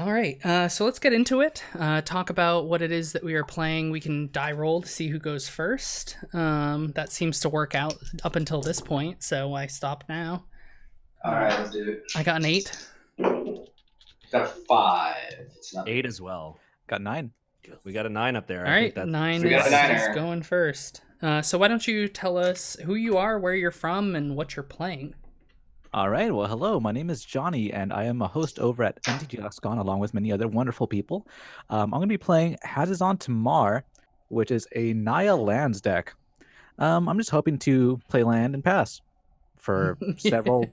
All right, so let's get into it. Talk about what it is that we are playing. We can die roll to see who goes first. That seems to work out up until this point, so I stop now. All right, let's do it. I got an 8. Got a 5. It's not 8 as well. Got 9. We got a 9 up there. All right, 9 is going first. So why don't you tell us who you are, where you're from, and what you're playing? All right. Well, hello. My name is Johnny, and I am a host over at MTGOxCon, along with many other wonderful people. I'm going to be playing Hazezon Tamar, which is a Naya lands deck. I'm just hoping to play land and pass for several,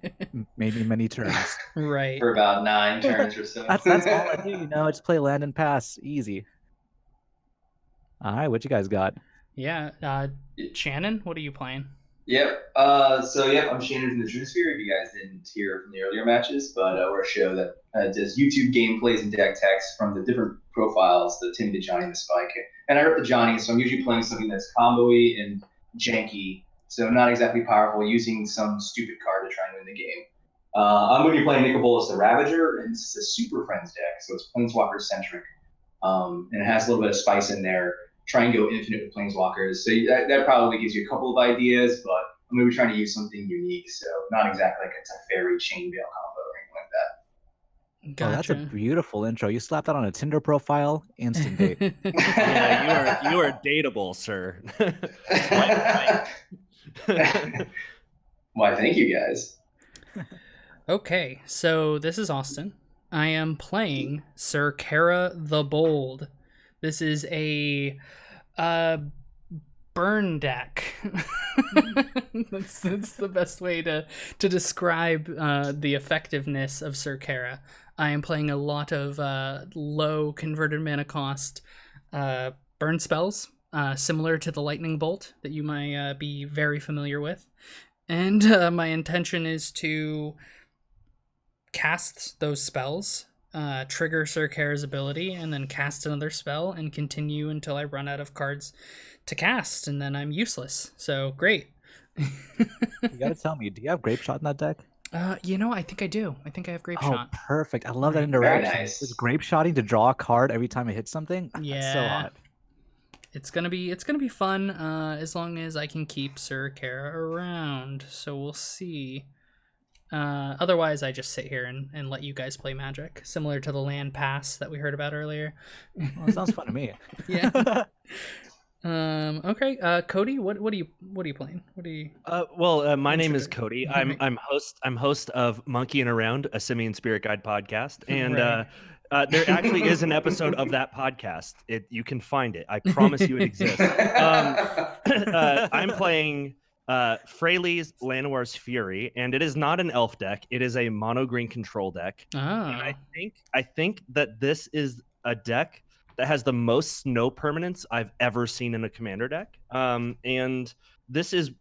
maybe many turns. Right. For about 9 turns or so. That's all I do. Just play land and pass. Easy. All right. What you guys got? Yeah. Shannon, what are you playing? Yep. I'm Shannon from the Trinisphere. If you guys didn't hear from the earlier matches, but we're a show that does YouTube gameplays and deck techs from the different profiles, the Tim, the Johnny, and the Spike. And I rep the Johnny, so I'm usually playing something that's combo-y and janky, so not exactly powerful, using some stupid card to try and win the game. I'm going to be playing Nicol Bolas, the Ravager, and it's a Super Friends deck, so it's Planeswalker-centric, and it has a little bit of spice in there. Try and go infinite with Planeswalkers. So that probably gives you a couple of ideas, but I'm going to be trying to use something unique. So not exactly like it's a fairy chain veil combo or anything like that. Gotcha. Oh, that's a beautiful intro. You slapped that on a Tinder profile, instant date. Yeah, you are dateable, sir. Why, thank you guys. Okay, so this is Austin. I am playing Syr Carah the Bold. This is a burn deck. that's the best way to describe the effectiveness of Syr Carah. I am playing a lot of low converted mana cost burn spells, similar to the Lightning Bolt that you might be very familiar with. And my intention is to cast those spells, trigger Syr Carah's ability, and then cast another spell and continue until I run out of cards to cast, and then I'm useless. So great. You gotta tell me, do you have Grape Shot in that deck? I think I do. I think I have Grape Shot. Oh, perfect. I love that interaction. Very nice. Is Grape Shotting to draw a card every time it hits something? Yeah. That's so hot. It's gonna be fun, as long as I can keep Syr Carah around. So we'll see. Otherwise, I just sit here and let you guys play Magic, similar to the land pass that we heard about earlier. Well, sounds fun to me. Yeah. Okay. Kody, what are you playing? What are you? My name is Kody. I'm host of Monkeying Around, a Simian Spirit Guide podcast, and Right. there actually is an episode of that podcast. You can find it. I promise you it exists. I'm playing Freyalise, Llanowar's Fury, and it is not an elf deck. It is a mono green control deck. Oh. And I think that this is a deck that has the most snow permanence I've ever seen in a commander deck. And this is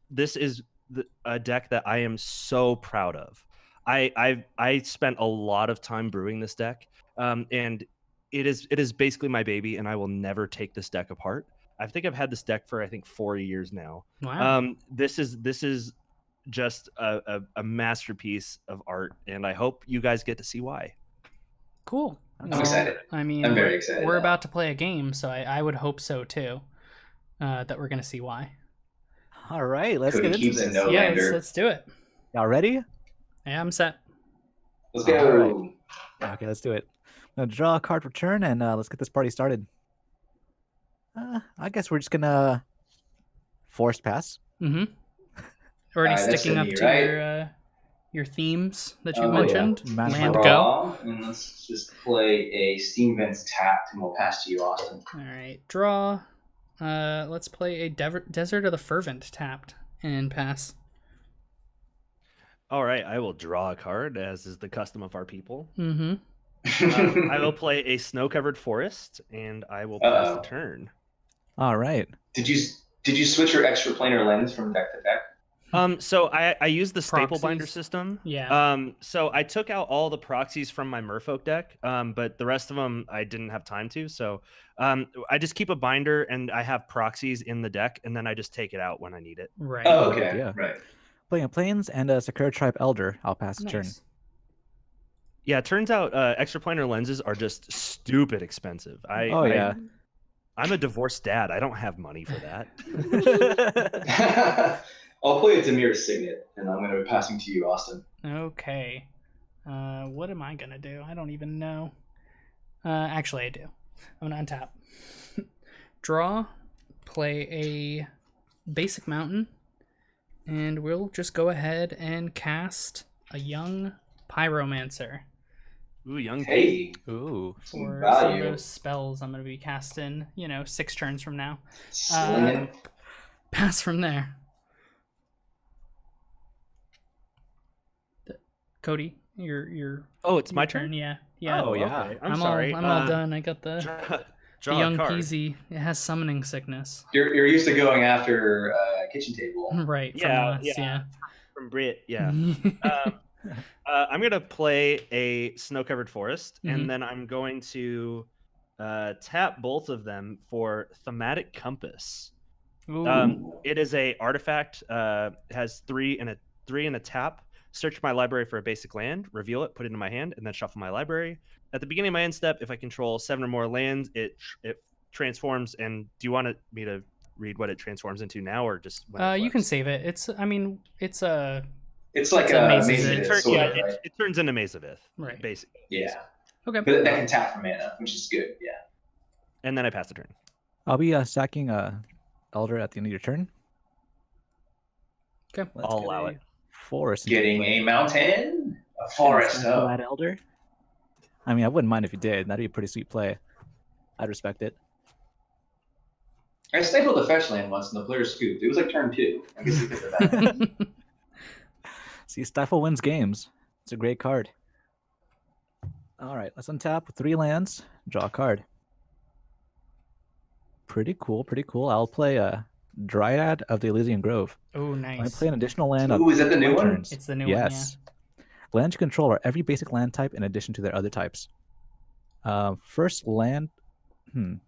a deck that I am so proud of. I spent a lot of time brewing this deck, and it is basically my baby, and I will never take this deck apart. I think I've had this deck for 4 years now. Wow. This is just a masterpiece of art, and I hope you guys get to see why. Cool. I'm excited. I mean, I'm very excited. We're about to play a game, so I would hope so too. That we're gonna see why. All right, let's Kody get into keeps this. it no Yeah, lander. let's do it. Y'all ready? Yeah, I'm set. Let's go. All right. Okay, let's do it. I'm gonna draw a card for turn, and let's get this party started. I guess we're just gonna forced pass. Mm-hmm. Already That's sticking to up me, to right? your themes that you Oh, mentioned. yeah. Man, Land draw. go. And let's just play a Steam Vents tapped, and we'll pass to you, Austin. All right, draw. Let's play a Desert of the Fervent tapped and pass. All right, I will draw a card, as is the custom of our people. Mm-hmm. I will play a snow-covered forest, and I will pass the turn. All right. Did you switch your extra planar lens from deck to deck? So I use the staple Proxies. binder system. Yeah. So I took out all the proxies from my Merfolk deck, but the rest of them I didn't have time to. So I just keep a binder, and I have proxies in the deck, and then I just take it out when I need it. Right. Oh, okay. Yeah. Right. Playing a Plains and a Sakura Tribe Elder. I'll pass the turn. Nice. Yeah, it turns out extraplanar lenses are just stupid expensive. I'm a divorced dad. I don't have money for that. I'll play a Dimir Signet, and I'm going to be passing to you, Austin. Okay. What am I going to do? I don't even know. Actually, I do. I'm going to untap. Draw, play a basic mountain, and we'll just go ahead and cast a young pyromancer. Ooh, young. Hey. Ooh. For value. some of those spells I'm going to be casting, 6 turns from now. Slinging. Pass from there. Kody, your Oh, it's my turn. turn. Yeah. Oh, yeah. okay. I'm I'm sorry. all done. I got the Draw young a card. peasy. It has summoning sickness. You're used to going after kitchen table. Right. From Yeah, us, yeah. From Brit. Yeah. I'm gonna play a snow-covered forest, Mhm. and then I'm going to tap both of them for thematic compass. Ooh. It is a artifact. Has 3 and a tap. Search my library for a basic land, reveal it, put it in my hand, and then shuffle my library. At the beginning of my end step, if I control 7 or more lands, it transforms. And do you want me to read what it transforms into now, or just when it You can flips? save it. It's It's like It's a amazing. amazing It turns into Mazavith, Right. basically. Yeah. okay. But that can tap for mana, which is good. Yeah. And then I pass the turn. I'll be stacking Elder at the end of your turn. Okay. Let's I'll get allow a it. forest. into Getting play. a mountain, a forest. Stack Oh. that Elder. I mean, I wouldn't mind if you did. That'd be a pretty sweet play. I'd respect it. I stapled a fetch land once, and the player scooped. It was like turn 2. I guess because of that. See, Stifle wins games. It's a great card. All right, let's untap with 3 lands. Draw a card. Pretty cool, pretty cool. I'll play a Dryad of the Elysian Grove. Oh, I nice. play an additional land. Ooh, is that the new one? Turns. It's the new yes. Lands you control are every basic land type in addition to their other types. First land. Johnny,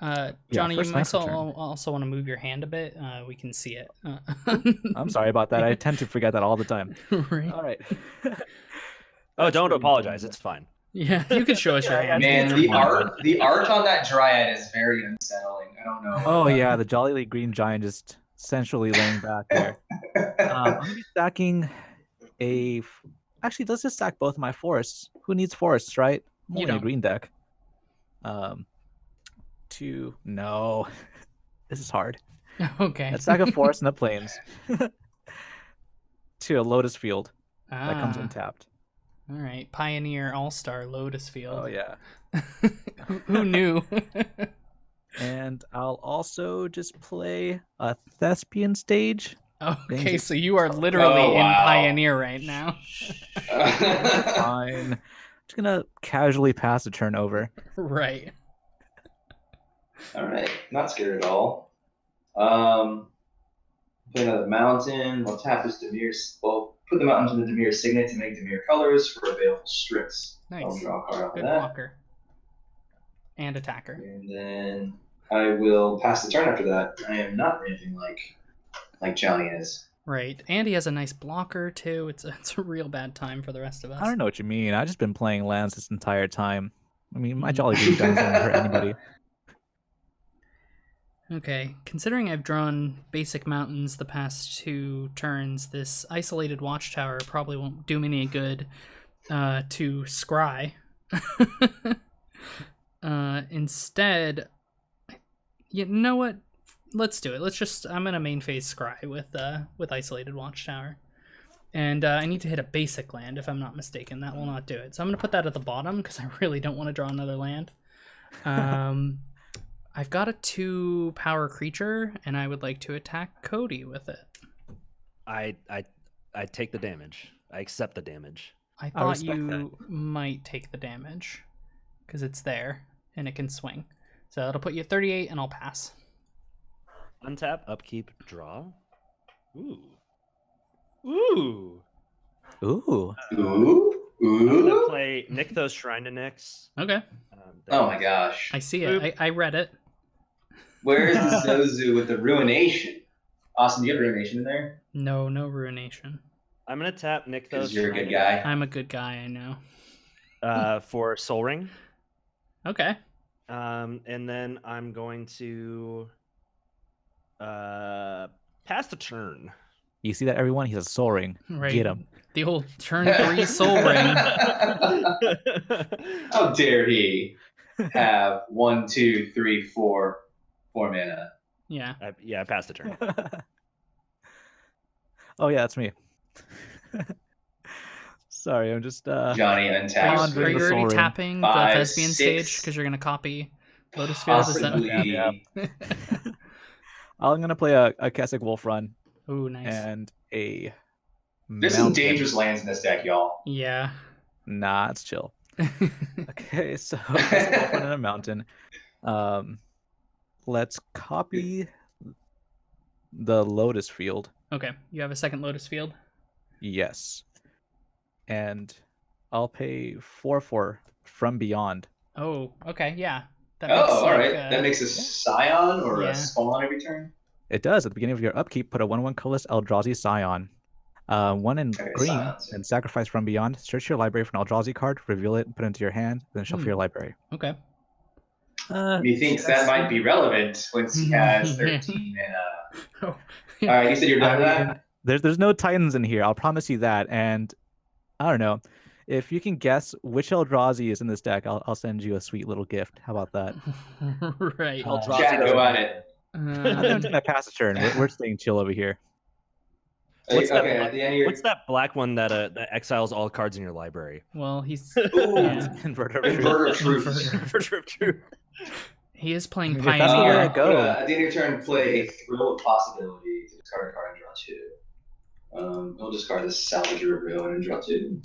first you land might per turn. also want to move your hand a bit. We can see it. I'm sorry about that. I tend to forget that all the time. Right. All right. Oh, don't apologize. It's fine. Yeah, you can show us your hand. Man, the art on that Dryad is very unsettling. I don't know. Oh yeah, the Jolly Green Giant just essentially laying back there. I'm gonna be stacking a. Actually, let's just stack both of my forests. Who needs forests, right? I'm You only a don't. green deck. No, this is hard. Okay. Let's stack a forest and the plains to a Lotus Field that comes Ah, untapped. all right. Pioneer All-Star Lotus Field. Oh yeah. Who knew? And I'll also just play a Thespian Stage. Okay, so you are literally Oh, wow. in Pioneer right now. Fine. Just gonna casually pass the turn over. Right. All right, not scared at all. Play another mountain. We'll tap this Dimir. We'll put the mountains in the Dimir Signet to make Dimir colors for available Strix. Nice. I'll draw a card off Good of that. blocker. And attacker. And then I will pass the turn after that. I am not ramping like Johnny is. Right. And he has a nice blocker too. It's a real bad time for the rest of us. I don't know what you mean. I've just been playing lands this entire time. I mean, my Jolly Green Giant doesn't hurt anybody. Okay, considering I've drawn basic mountains the past 2 turns, this isolated watchtower probably won't do me any good to scry. Instead, you know what? Let's do it. I'm gonna main phase scry with isolated watchtower, and I need to hit a basic land if I'm not mistaken. That will not do it. So I'm gonna put that at the bottom because I really don't want to draw another land. I've got a 2 power creature, and I would like to attack Kody with it. I take the damage. I accept the damage. I thought respect you might take the damage because it's there and it can swing. So that'll put you at 38, and I'll pass. Untap, upkeep, draw. Ooh. Ooh. Ooh. Ooh. I'm gonna Ooh. play Nykthos Shrine to Nyx. Okay, Oh my gosh. I see it. I read it. Where's the Zozu with the Ruination? Austin, do you have Ruination in there? No ruination. I'm gonna tap Nykthos. Because you're a Shrine good to guy. I'm a good guy, I know. for Soul Ring. Okay. And then I'm going to pass the turn. You see that, everyone? He has a soul ring. Right. Get him. The old turn 3 soul ring. How dare he have 1, 2, 3, 4 mana? Yeah. I passed the turn. Oh yeah, that's me. Sorry, I'm just Johnny untapped. Are you already tapping the 5, Thespian 6, stage because you're gonna copy Lotus Field? Is that... Possibly. Yeah. I'm gonna play a Kessig Wolf Run Oh, nice. and a There's some mountain. dangerous lands in this deck, y'all. Yeah. Nah, it's chill. Okay, so Kessig Wolf Run and a mountain. Let's copy the Lotus Field. Okay, you have a second Lotus Field? Yes. And I'll pay 4/4 from Beyond. Oh, okay, yeah. That Oh, makes, all like, right. That makes a Scion or yeah. a Spawn every turn? It does. At the beginning of your upkeep, put a 1/1 colorless Eldrazi Scion. One in Okay, green, Scions. and sacrifice from Beyond. Search your library for an Eldrazi card, reveal it, put it into your hand, then shuffle your library. Okay. Methinks that might be relevant once he has 13 mana. Oh, All right, you said you're done with I mean, that? there's no Titans in here. I'll promise you that. And I don't know. If you can guess which Eldrazi is in this deck, I'll send you a sweet little gift. How about that? Right. Eldrazi Chat, go doesn't- at it. I'm not gonna pass a turn. We're staying chill over here. What's that Okay, black- at the end of your... What's that black one that exiles all cards in your library? Well, he's Ooh, yeah. Inverter of Truth. Inverter of Truth. Inverter of Truth. He is playing If that's the way Pioneer. to go. At the end of your turn, play a Thrill of Possibility to discard a card and draw 2. We'll discard the Salvager of Ruin and draw 2.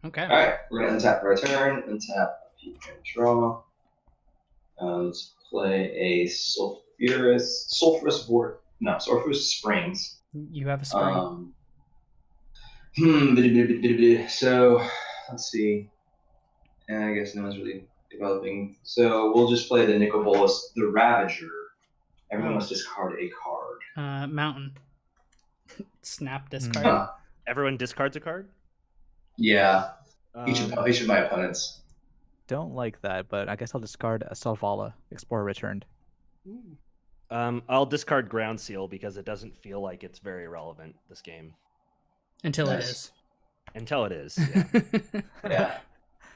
Okay. All right, we're gonna untap for our turn. Untap, and draw. Let's play a Sulphurous Springs. You have a spring. So let's see. And I guess no one's really developing. So we'll just play the Nicol Bolas, the Ravager. Everyone must discard a card. Mountain. Snap discard. Huh. Everyone discards a card? Yeah. Each of my opponents. Don't like that, but I guess I'll discard a Selvala, Explorer Returned. I'll discard Ground Seal because it doesn't feel like it's very relevant this game. Until Nice. Until it is. Yeah.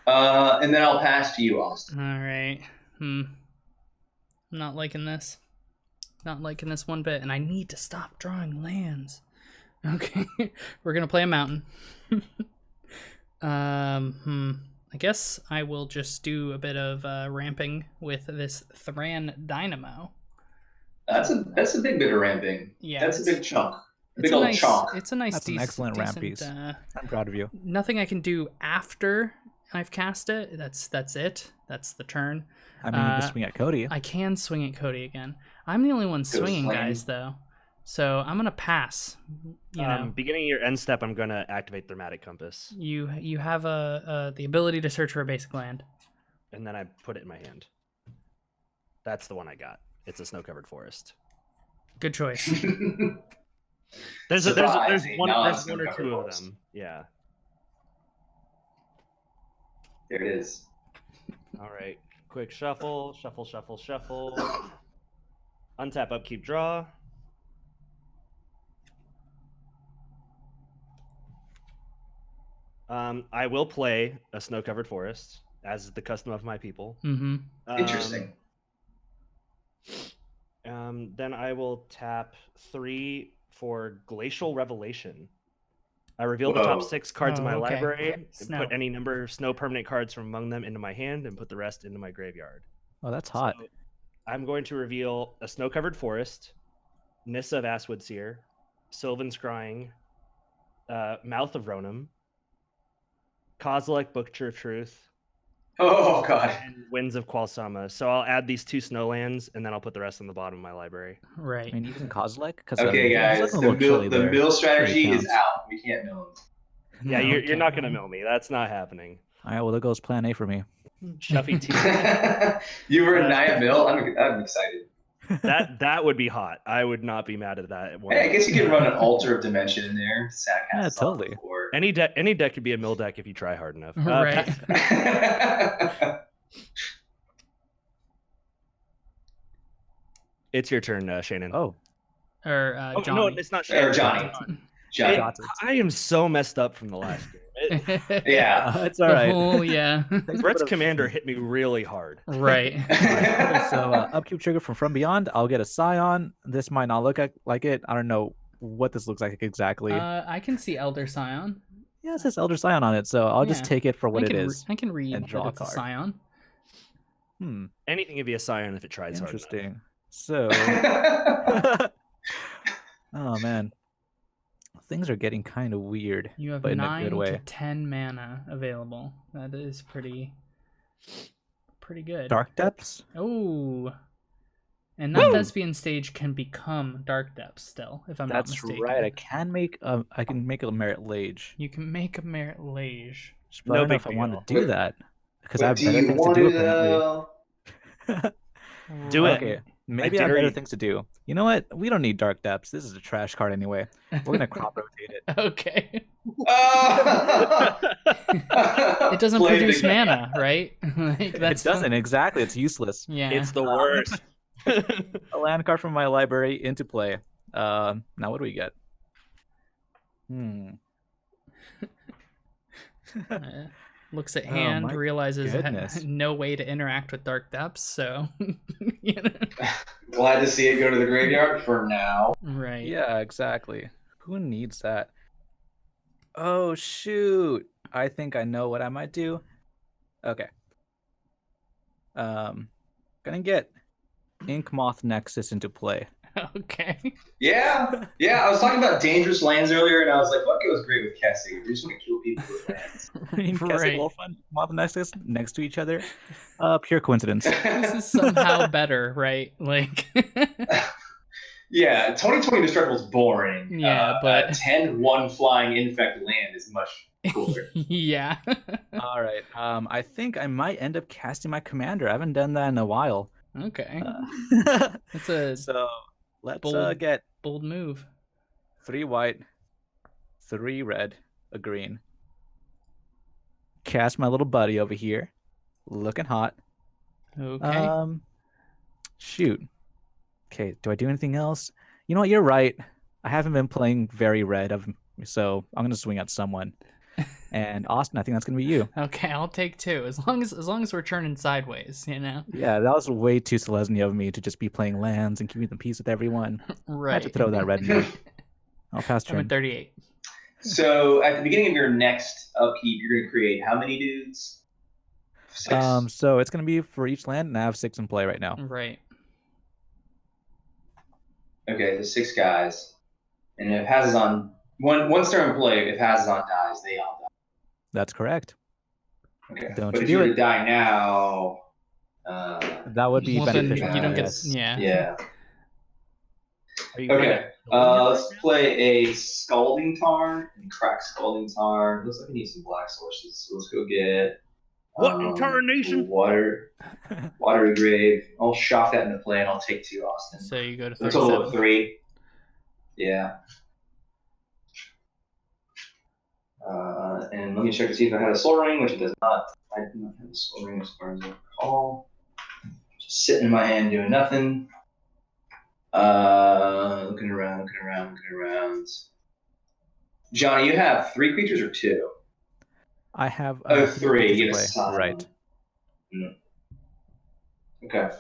And then I'll pass to you, Austin. All right. I'm not liking this. Not liking this one bit, and I need to stop drawing lands. Okay, we're gonna play a mountain. I guess I will just do a bit of ramping with this Thran Dynamo. That's a big bit of ramping. Yeah, That's a big chunk. It's Big a old nice, chunk. It's a nice, That's an excellent ramp piece. I'm proud of you. Nothing I can do after I've cast it. That's it. That's the turn. I mean, you can swing at Kody. I can swing at Kody again. I'm the only one swinging, flame. guys, though. So I'm gonna pass. You know, Beginning of your end step, I'm gonna activate Thematic Compass, you have the ability to search for a basic land. and then I put it in my hand. That's the one I got. It's a snow-covered forest. Good choice. There's Surprise, one a or non-snow-covered two of forest. them. Yeah. There it is. All right. Quick shuffle. Untap, upkeep, draw. I will play a snow-covered forest, as is the custom of my people. Mm-hmm. Interesting. Then I will tap 3 for Glacial Revelation. I reveal the top Whoa. 6 cards in my Oh, okay. library, and Snow. put any number of snow permanent cards from among them into my hand, and put the rest into my graveyard. Oh, that's hot. So I'm going to reveal a snow-covered forest, Nissa of Ashwood Seer, Sylvan Scrying, Mouth of Ronan, Kozilek, Butcher of Truth, Oh god. and Winds of Qualsama. So I'll add these 2 snowlands, and then I'll put the rest on the bottom of my library. I Right. mean, even Kozilek? Because Okay, guys. The mill strategy is out. We can't mill Yeah, you're Okay. not going to mill me. That's not happening. All right, well, there goes Plan A for me. Shuffy T. him. You were a Naya Mill? I'm excited. that would be hot. I would not be mad at that. Hey, I guess you could run an Altar of Dimension in there. Sack Yeah, has totally. before. Any deck could be a mill deck if you try hard enough. Right. It's your turn, Shannon. Oh, Or no, Johnny. it's not Shannon. Or Johnny. It- I am so messed up from the last game. Yeah. it's all right. Yeah. Brett's commander hit me really hard. Right. So upkeep trigger from Beyond. I'll get a Scion. This might not look like it. I don't know what this looks like exactly. I can see Elder Scion. Yeah, it says Elder Scion on it, so I'll just Yeah. take it for what it is. I can read and draw that it's a a card. Scion. Anything can be a Scion if it tries hard enough. Interesting. So, oh man, things are getting kind of weird, You have but in a 9 good to way. 10 mana available. That is pretty good. Dark Depths. Oh. And that Thespian stage can become Dark Depths still, if I'm not That's mistaken. right. I can make a Merit Lage. You can make a Merit Lage. But I don't know if I big want deal. to do that because I have Do better you things to want do. it, Apparently. Do it. Okay, maybe I have dare better you. things to do. You know what? We don't need Dark Depths. This is a trash card anyway. We're gonna crop rotate it. Okay. It It doesn't produce mana, right? Like, It doesn't exactly. It's useless. Yeah. It's the worst. A land card from my library into play. Now what do we get? Looks at Oh, hand, my realizes goodness. no way to interact with Dark Depths, so you know. Glad to see it go to the graveyard for now. Right. Yeah, exactly. Who needs that? Oh shoot! I think I know what I might do. Okay. Gonna get Ink Moth Nexus into play. Okay. Yeah, I was talking about dangerous lands earlier, and I was like, "What goes great with Cassie? We just want to kill people with lands." Cassie Wolf and Moth Nexus next to each other. Pure coincidence. This is somehow better, right? Like Yeah, 2020 Destructible is boring. Yeah, but- 10-1 flying infect land is much cooler. yeah. All right. I think I might end up casting my commander. I haven't done that in a while. Okay. Uh, It's a so let's Bold. get bold move. 3 white, 3 red, a green. Cast my little buddy over here. Looking hot. Okay. Shoot. Okay, do I do anything else? You know what, you're right. I haven't been playing very red, so I'm gonna swing at someone. And Austin, I think that's gonna be you. Okay, I'll take 2. As long as we're turning sideways, you know. Yeah, that was way too Selesnya of me to just be playing lands and keeping the peace with everyone. I Right. had to throw that red in there. I'll pass I'm at turn. 38. So at the beginning of your next upkeep, you're going to create how many dudes? 6. So it's gonna be for each land, and I have 6 in play right now. Right. Okay, so 6 guys. And if Hazezon, once they're in play, if Hazezon dies, they all That's correct. die. Okay. Don't But you if do you were it. to die now, That would be Well, then beneficial. you don't get. yes. Yeah. yeah. Are you good Okay. at building it Let's right play a Scalding Tarn and crack Scalding Tarn. Looks like we need some black sources. So let's go get What incarnation? Watery Grave. I'll shock that into play and I'll take 2, Austin. So you go to So a total of 37. 3. Yeah. And let me check to see if I had a Soul Ring, which it does not. I do not have a Soul Ring as far as I recall. Just sitting in my hand doing nothing. Looking around. Johnny, you have 3 creatures or 2? I have 3. creatures You in get a play. Scion. Right. Okay.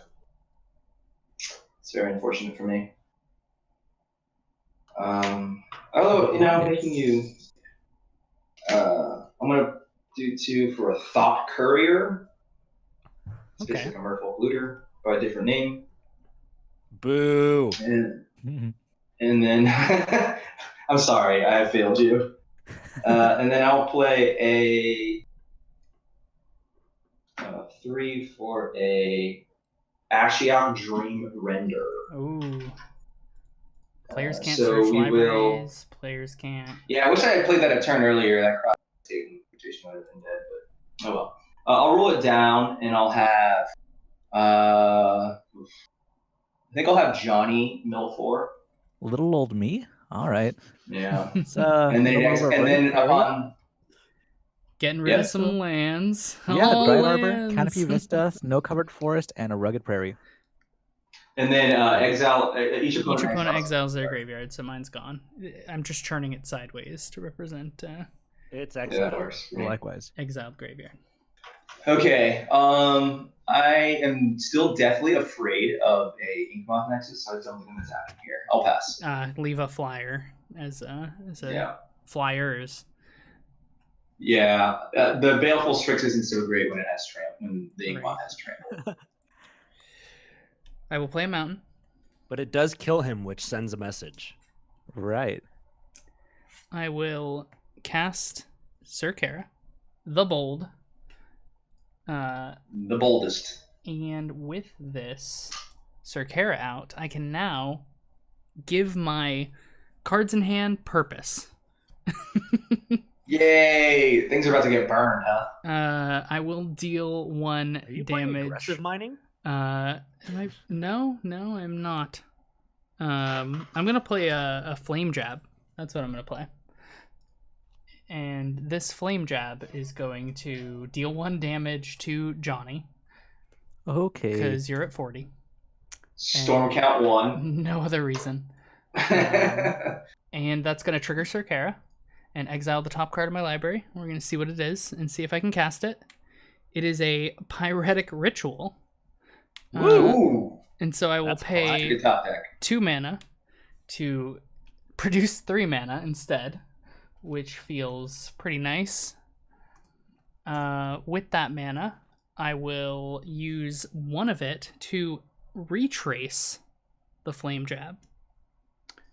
It's very unfortunate for me. Making you. I'm gonna do 2 for a Thought Courier. It's Okay. basically a Merfolk looter by a different name. Boo. And then I'm sorry, I have failed you. And then I'll play a 3 for a Ashiok Dream Render. Ooh. Players can't so search we will- libraries. Players can't. Yeah, I wish I had played that a turn earlier. That cross mutation would have been dead, but oh well. I'll roll it down, and I'll have. I think I'll have Johnny mill 4. Little old me? All right. Yeah. Let's, And then go next, over and then Rugged Prairie. upon Getting rid of Yes. some lands. Yeah, All Bright Arbor, lands. Canopy Vista, Snow Covered Forest, and a Rugged Prairie. and then exile each Each opponent opponent exiles. exiles their graveyard, so mine's gone. I'm just turning it sideways to represent It's Yeah, excellent. that works. Likewise. exiled graveyard. Okay. I am still deathly afraid of a Inkmoth Nexus, so I don't think I'm attacking here. I'll pass. Leave a flyer as a Yeah. flyers. Yeah. The Baleful Strix isn't so great when it has tramp. When the Inkmoth Right. has tramp. I will play a mountain. But it does kill him, which sends a message. Right. I will cast Syr Carah, the Bold. The boldest. And with this Syr Carah out, I can now give my cards in hand purpose. Yay! Things are about to get burned, huh? I will deal 1 Are you playing damage. aggressive mining? No, I'm not. I'm gonna play a flame jab. That's what I'm gonna play. And this flame jab is going to deal 1 damage to Johnny Okay. because you're at 40. Storm count 1. No other reason. And that's gonna trigger Syr Carah and exile the top card of my library. We're gonna see what it is and see if I can cast it. It is a Pyretic Ritual. Ooh! And so I will That's pay Good top deck. 2 mana to produce 3 mana instead, which feels pretty nice. With that mana, I will use 1 of it to retrace the flame jab,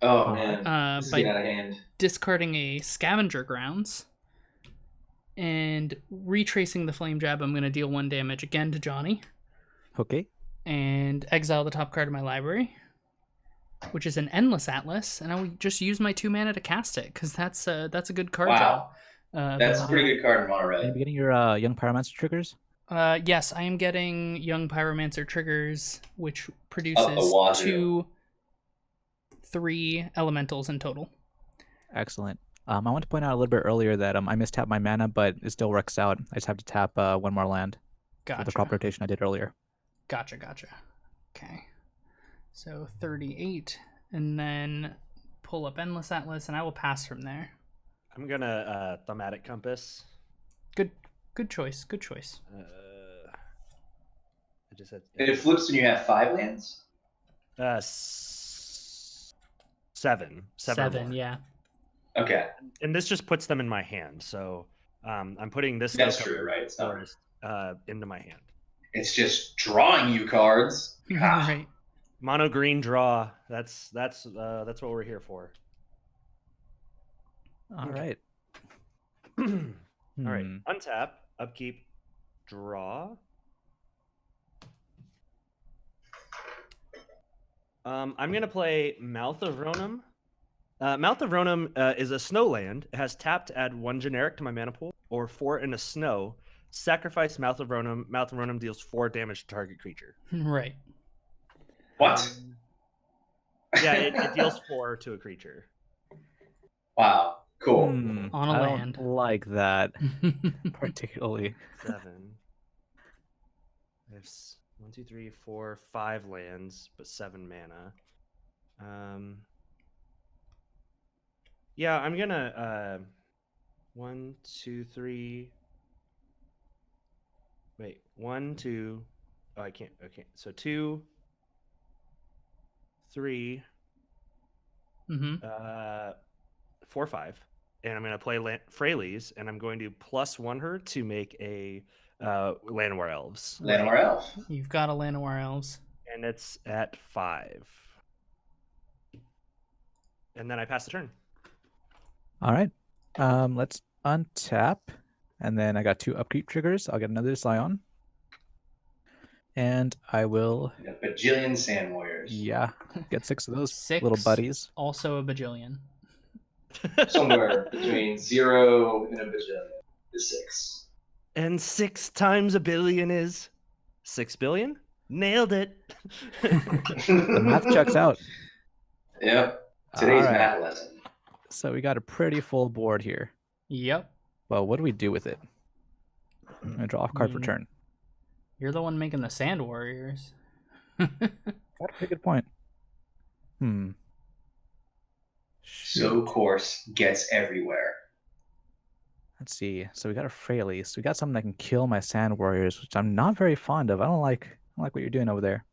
Oh, man. This is by getting out of hand. discarding a scavenger grounds and retracing the flame jab. I'm going to deal 1 damage again to Johnny Okay. and exile the top card of my library, which is an Endless Atlas, and I will just use my 2 mana to cast it because that's a good card Wow. draw. That's a pretty good card in mono Are you red. getting your Young Pyromancer triggers? Yes, I am getting Young Pyromancer triggers, which produces wazoo. 3 elementals in total. Excellent. I want to point out a little bit earlier that I mistapped my mana, but it still works out. I just have to tap 1 more land for the crop Gotcha. rotation I did earlier. Gotcha. Okay. So 38, and then pull up Endless Atlas, and I will pass from there. I'm gonna Thematic Compass. Good choice. I just had And it flips when you have 5 lands? 7. 7, more. yeah. Okay. And this just puts them in my hand. So I'm putting this That's Snow true, Covered right? It's not- Forest into my hand. It's just drawing you cards. Ah. Right. Mono green draw. That's what we're here for. All right. All right. Hmm. Untap, upkeep, draw. I'm gonna play Mouth of Ronom. Mouth of Ronom is a snow land. It has tapped, add 1 generic to my mana pool, or 4 in a snow. Sacrifice Mouth of Ronom. Mouth of Ronom deals 4 damage to target creature. Right. What? Yeah, it deals 4 to a creature. Wow. Cool. On a I land. don't like that particularly. 7. I have 1, 2, 3, 4, 5 lands, but 7 mana. Yeah, I'm gonna 1, 2, 3. Wait, 1, 2. Oh, I can't. Okay, so 2, 3, Mm-hmm. 4, 5, and I'm gonna play Freyalise, and I'm going to +1 her to make a Llanowar Elves, Llanowar Elf. You've got a Llanowar Elves. and it's at 5. And then I pass the turn. All right. Let's untap. And then I got 2 upkeep triggers. I'll get another Scion. And I will, A bajillion Sand Warriors. yeah, get 6 of those 6. little buddies. Also a bajillion. Somewhere between 0 and a bajillion is 6. And 6 times a billion is 6 billion. Nailed it. The math checks out. Yep. Today's All right. math lesson. So we got a pretty full board here. Yep. Well, what do we do with it? I'm gonna draw a card for turn. You're the one making the Sand Warriors. That's a pretty good point. So course gets everywhere. Let's see. So we got a Freyalise. We got something that can kill my Sand Warriors, which I'm not very fond of. I don't like what you're doing over there.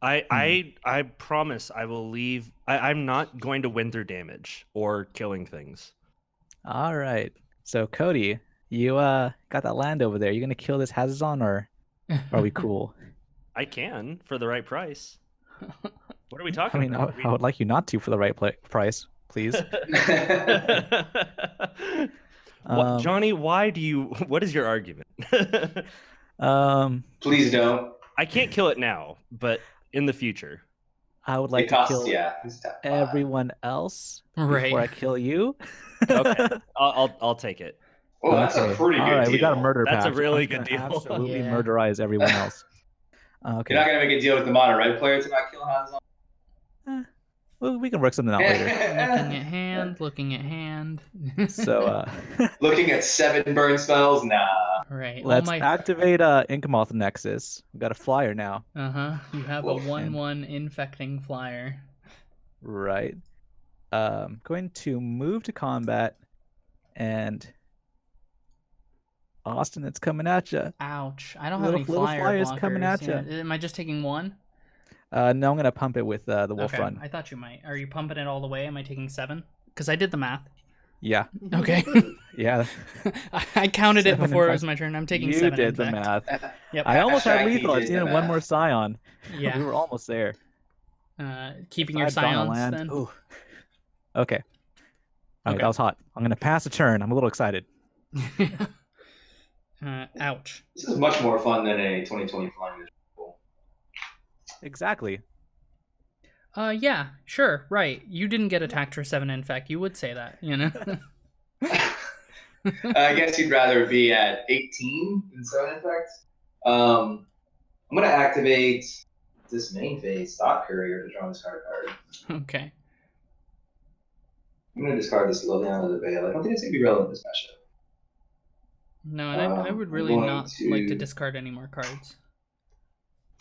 I promise I will leave. I'm not going to win through damage or killing things. All right. So Kody, you got that land over there. You gonna kill this Hazezon, or are we cool? I can for the right price. What are we talking I mean, about? I would like you not to for the right price, please. Johnny, what is your argument? Please don't. I can't kill it now, but in the future. I would like to kill it's everyone else Right. before I kill you. Okay, I'll take it. Oh, that's a pretty good All right, deal. we got a murder That's a pact. really I'm good gonna deal. Absolutely Yeah. murderize everyone else. Okay. You're not gonna make a deal with the mono red player to not kill Hazezon? Well, we can work something out later. Looking at hand. So Looking at 7 burn spells? Nah. Right. let's activate Inkmoth Nexus. We got a flyer now. You have Whoa. a 1/1 infecting flyer. Right. Going to move to combat, and Austin, it's coming at you. Ouch! I don't have any Little flyer flyers blockers. coming at ya. Am I just taking one? No, I'm gonna pump it with the Wolf Okay. Run. I thought you might. Are you pumping it all the way? Am I taking 7? Because I did the math. Yeah. Okay. Yeah. I counted it 7 before it infect. was my turn. I'm taking You 7. did the infect. math. Yep. I almost had Hashtag he lethal. I did just the needed one more math. Scion. Yeah. We were almost there. Keeping If your I'd gone on scions land- then. Ooh. Okay. All right, Okay. that was hot. I'm gonna pass a turn. I'm a little excited. Ouch. This is much more fun than a 2020 flying mission. Exactly. Yeah, sure, right. You didn't get attacked for 7 infect. You would say that, you know? I guess you'd rather be at 18 than 7 infect. I'm going to activate this main phase Stock Courier to draw this card. Okay. I'm going to discard this low down of the Veil. I don't think it's going to be relevant in this matchup. No, and I would I'm really going not like to to- discard any more cards.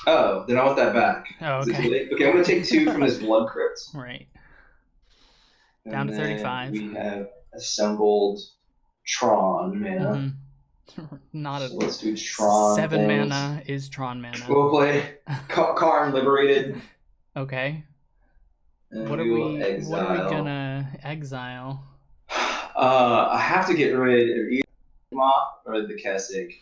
Oh, then I want that back. Oh, Is it too okay. late? Okay, I'm going to take 2 from this Blood Crypt. Right. And Down to then 35. We have assembled Tron mana. Not So let's do Tron 7 things. mana is Tron mana. We'll play Karn Liberated. Okay. And What are will we exile. gonna exile? I have to get rid of either the Moth or the Kessig.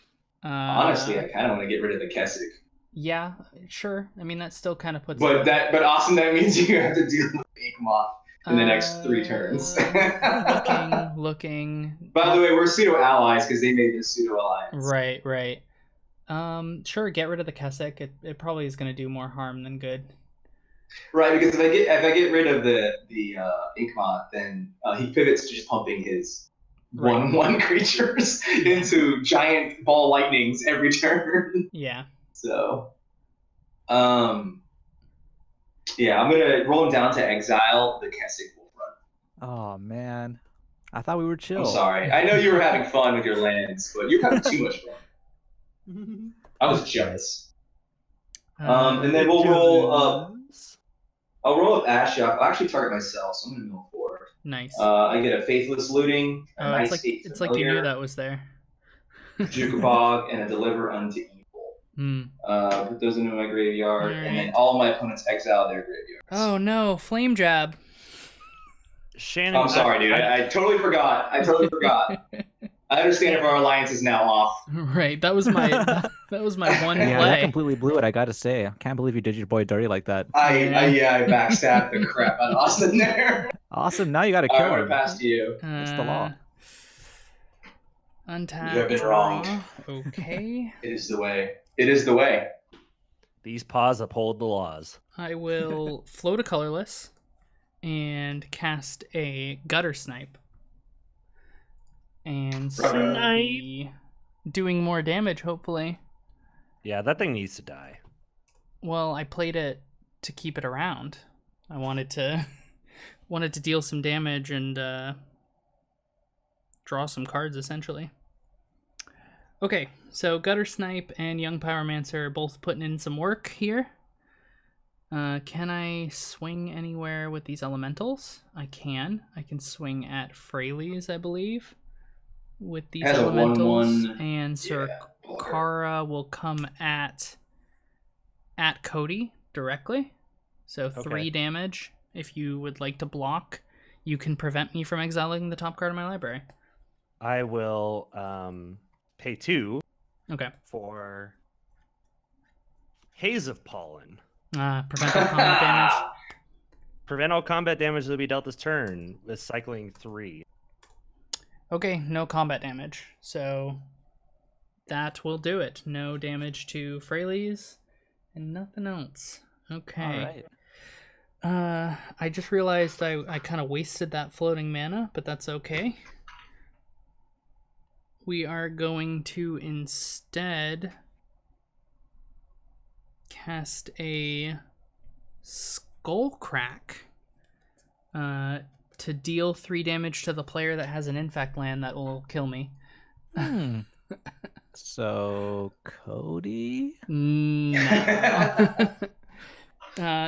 Honestly, I kind of want to get rid of the Kessig. Yeah, sure. I mean, that still kind of puts. But Austin, that means you have to deal with Inkmoth in the next 3 turns. looking. By the way, we're pseudo allies because they made this pseudo alliance. Right. Sure. Get rid of the Kessig. It probably is gonna do more harm than good. Right, because if I get rid of the Inkmoth, then he pivots to just pumping his 1/1 creatures into giant ball lightnings every turn. Yeah. So, yeah, I'm gonna roll him down to exile the Kessig Wolf Run. Oh man, I thought we were chill. I'm sorry. I know you were having fun with your lands, but you're having too much fun. I was jealous. And then we'll roll. I'll roll up Ashiok. I'll actually target myself, so I'm gonna mill 4. Nice. I get a Faithless Looting, a nice it's like you knew that was there. Jukabog, and a Deliver Unto Evil. Put those into my graveyard, and then all my opponents exile their graveyards. Oh no, Flame Jab. Shannon, I'm sorry, dude. I totally forgot. I understand if our alliance is now off. Right, that was my one Yeah, play. that completely blew it. I gotta say, I can't believe you did your boy dirty like that. I backstabbed the crap out of Austin there. Awesome. Now you gotta All kill right, we're him. past you. It's the law. Untap. You have been draw. wronged. Okay. It is the way. It is the way. These paws uphold the laws. I will float a colorless and cast a Gutter Snipe. And see, doing more damage, hopefully. Yeah, that thing needs to die. Well, I played it to keep it around. I wanted to deal some damage and draw some cards, essentially. Okay, so Gutter Snipe and Young Pyromancer are both putting in some work here. Can I swing anywhere with these elementals? I can. I can swing at Freyalise, I believe, with these Has a elementals. 1/1. And Syr Carah will come at Kody directly. So 3 damage. If you would like to block, you can prevent me from exiling the top card of my library. I will pay 2 for Haze of Pollen. Prevent all combat damage. Prevent all combat damage that will be dealt this turn with cycling 3. Okay, no combat damage. So that will do it. No damage to Freyalise and nothing else. Okay. All right. I just realized I kind of wasted that floating mana, but that's okay. We are going to instead cast a Skullcrack to deal 3 damage to the player that has an infect land that will kill me. So Kody? No.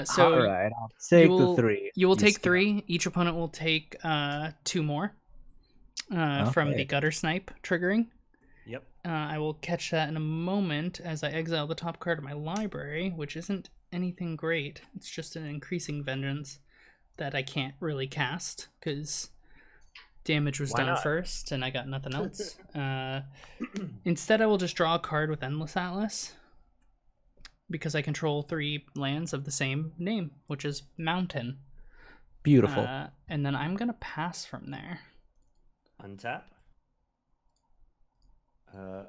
So all right, I'll take the 3. You will take 3. Each opponent will take 2 more from the Gutter Snipe triggering. Yep. I will catch that in a moment as I exile the top card of my library, which isn't anything great. It's just an increasing vengeance that I can't really cast because damage was done first and I got nothing else. Instead, I will just draw a card with Endless Atlas because I control 3 lands of the same name, which is Mountain. Beautiful. And then I'm going to pass from there. Untap.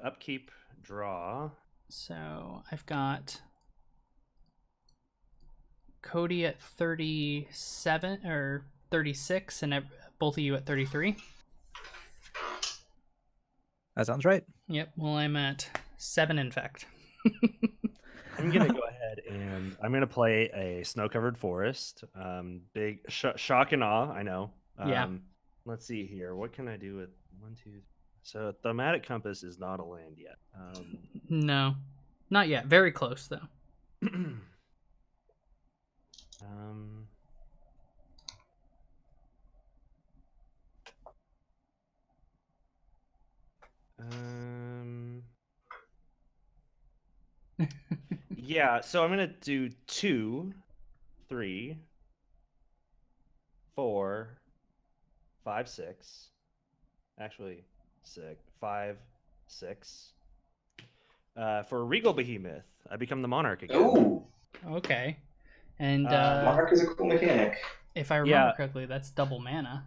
Upkeep, draw. So I've got Kody at 37 or 36 and both of you at 33. That sounds right. Yep, well I'm at 7 infect. I'm going to go ahead and I'm going to play a snow-covered forest. Big shock and awe, I know. Yeah. Let's see here. What can I do with 1, 2, 3? So Thematic Compass is not a land yet. No, not yet. Very close though. Yeah, so I'm gonna do 2, 3, 4, 5, 6. Actually, 5, 6. For Regal Behemoth, I become the Monarch again. Ooh. Okay. And Monarch is a cool mechanic. If I remember correctly, that's double mana.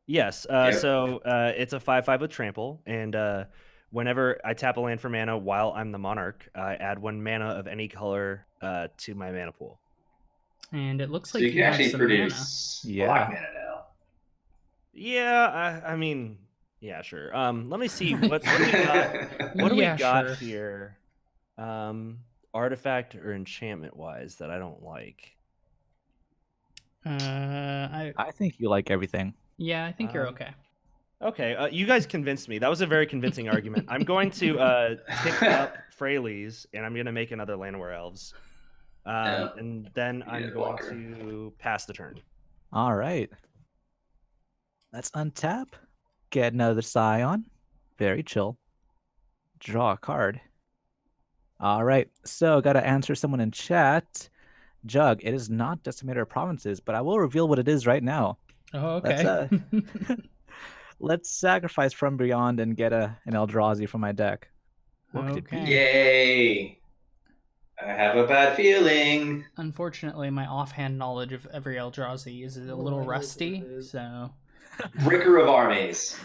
Yes. Yep. So it's a 5/5 with trample, and whenever I tap a land for mana while I'm the Monarch, I add 1 mana of any color to my mana pool. And it looks like So you can have actually some produce black mana now. Yeah, I mean, yeah, sure. Let me see what do we got. What do we got here? Artifact or enchantment wise that I don't like. I think you like everything. Yeah, I think you're okay. Okay, you guys convinced me. That was a very convincing argument. I'm going to pick up Freyalise, and I'm going to make another Llanowar Elves. And then I'm going to pass the turn. All right. Let's untap. Get another Scion. Very chill. Draw a card. All right. So, got to answer someone in chat. Jug, it is not Decimator of Provinces, but I will reveal what it is right now. Oh, okay. Let's sacrifice From Beyond and get an Eldrazi from my deck. What could it be? Yay! I have a bad feeling. Unfortunately, my offhand knowledge of every Eldrazi is a little rusty, so... Breaker of Armies.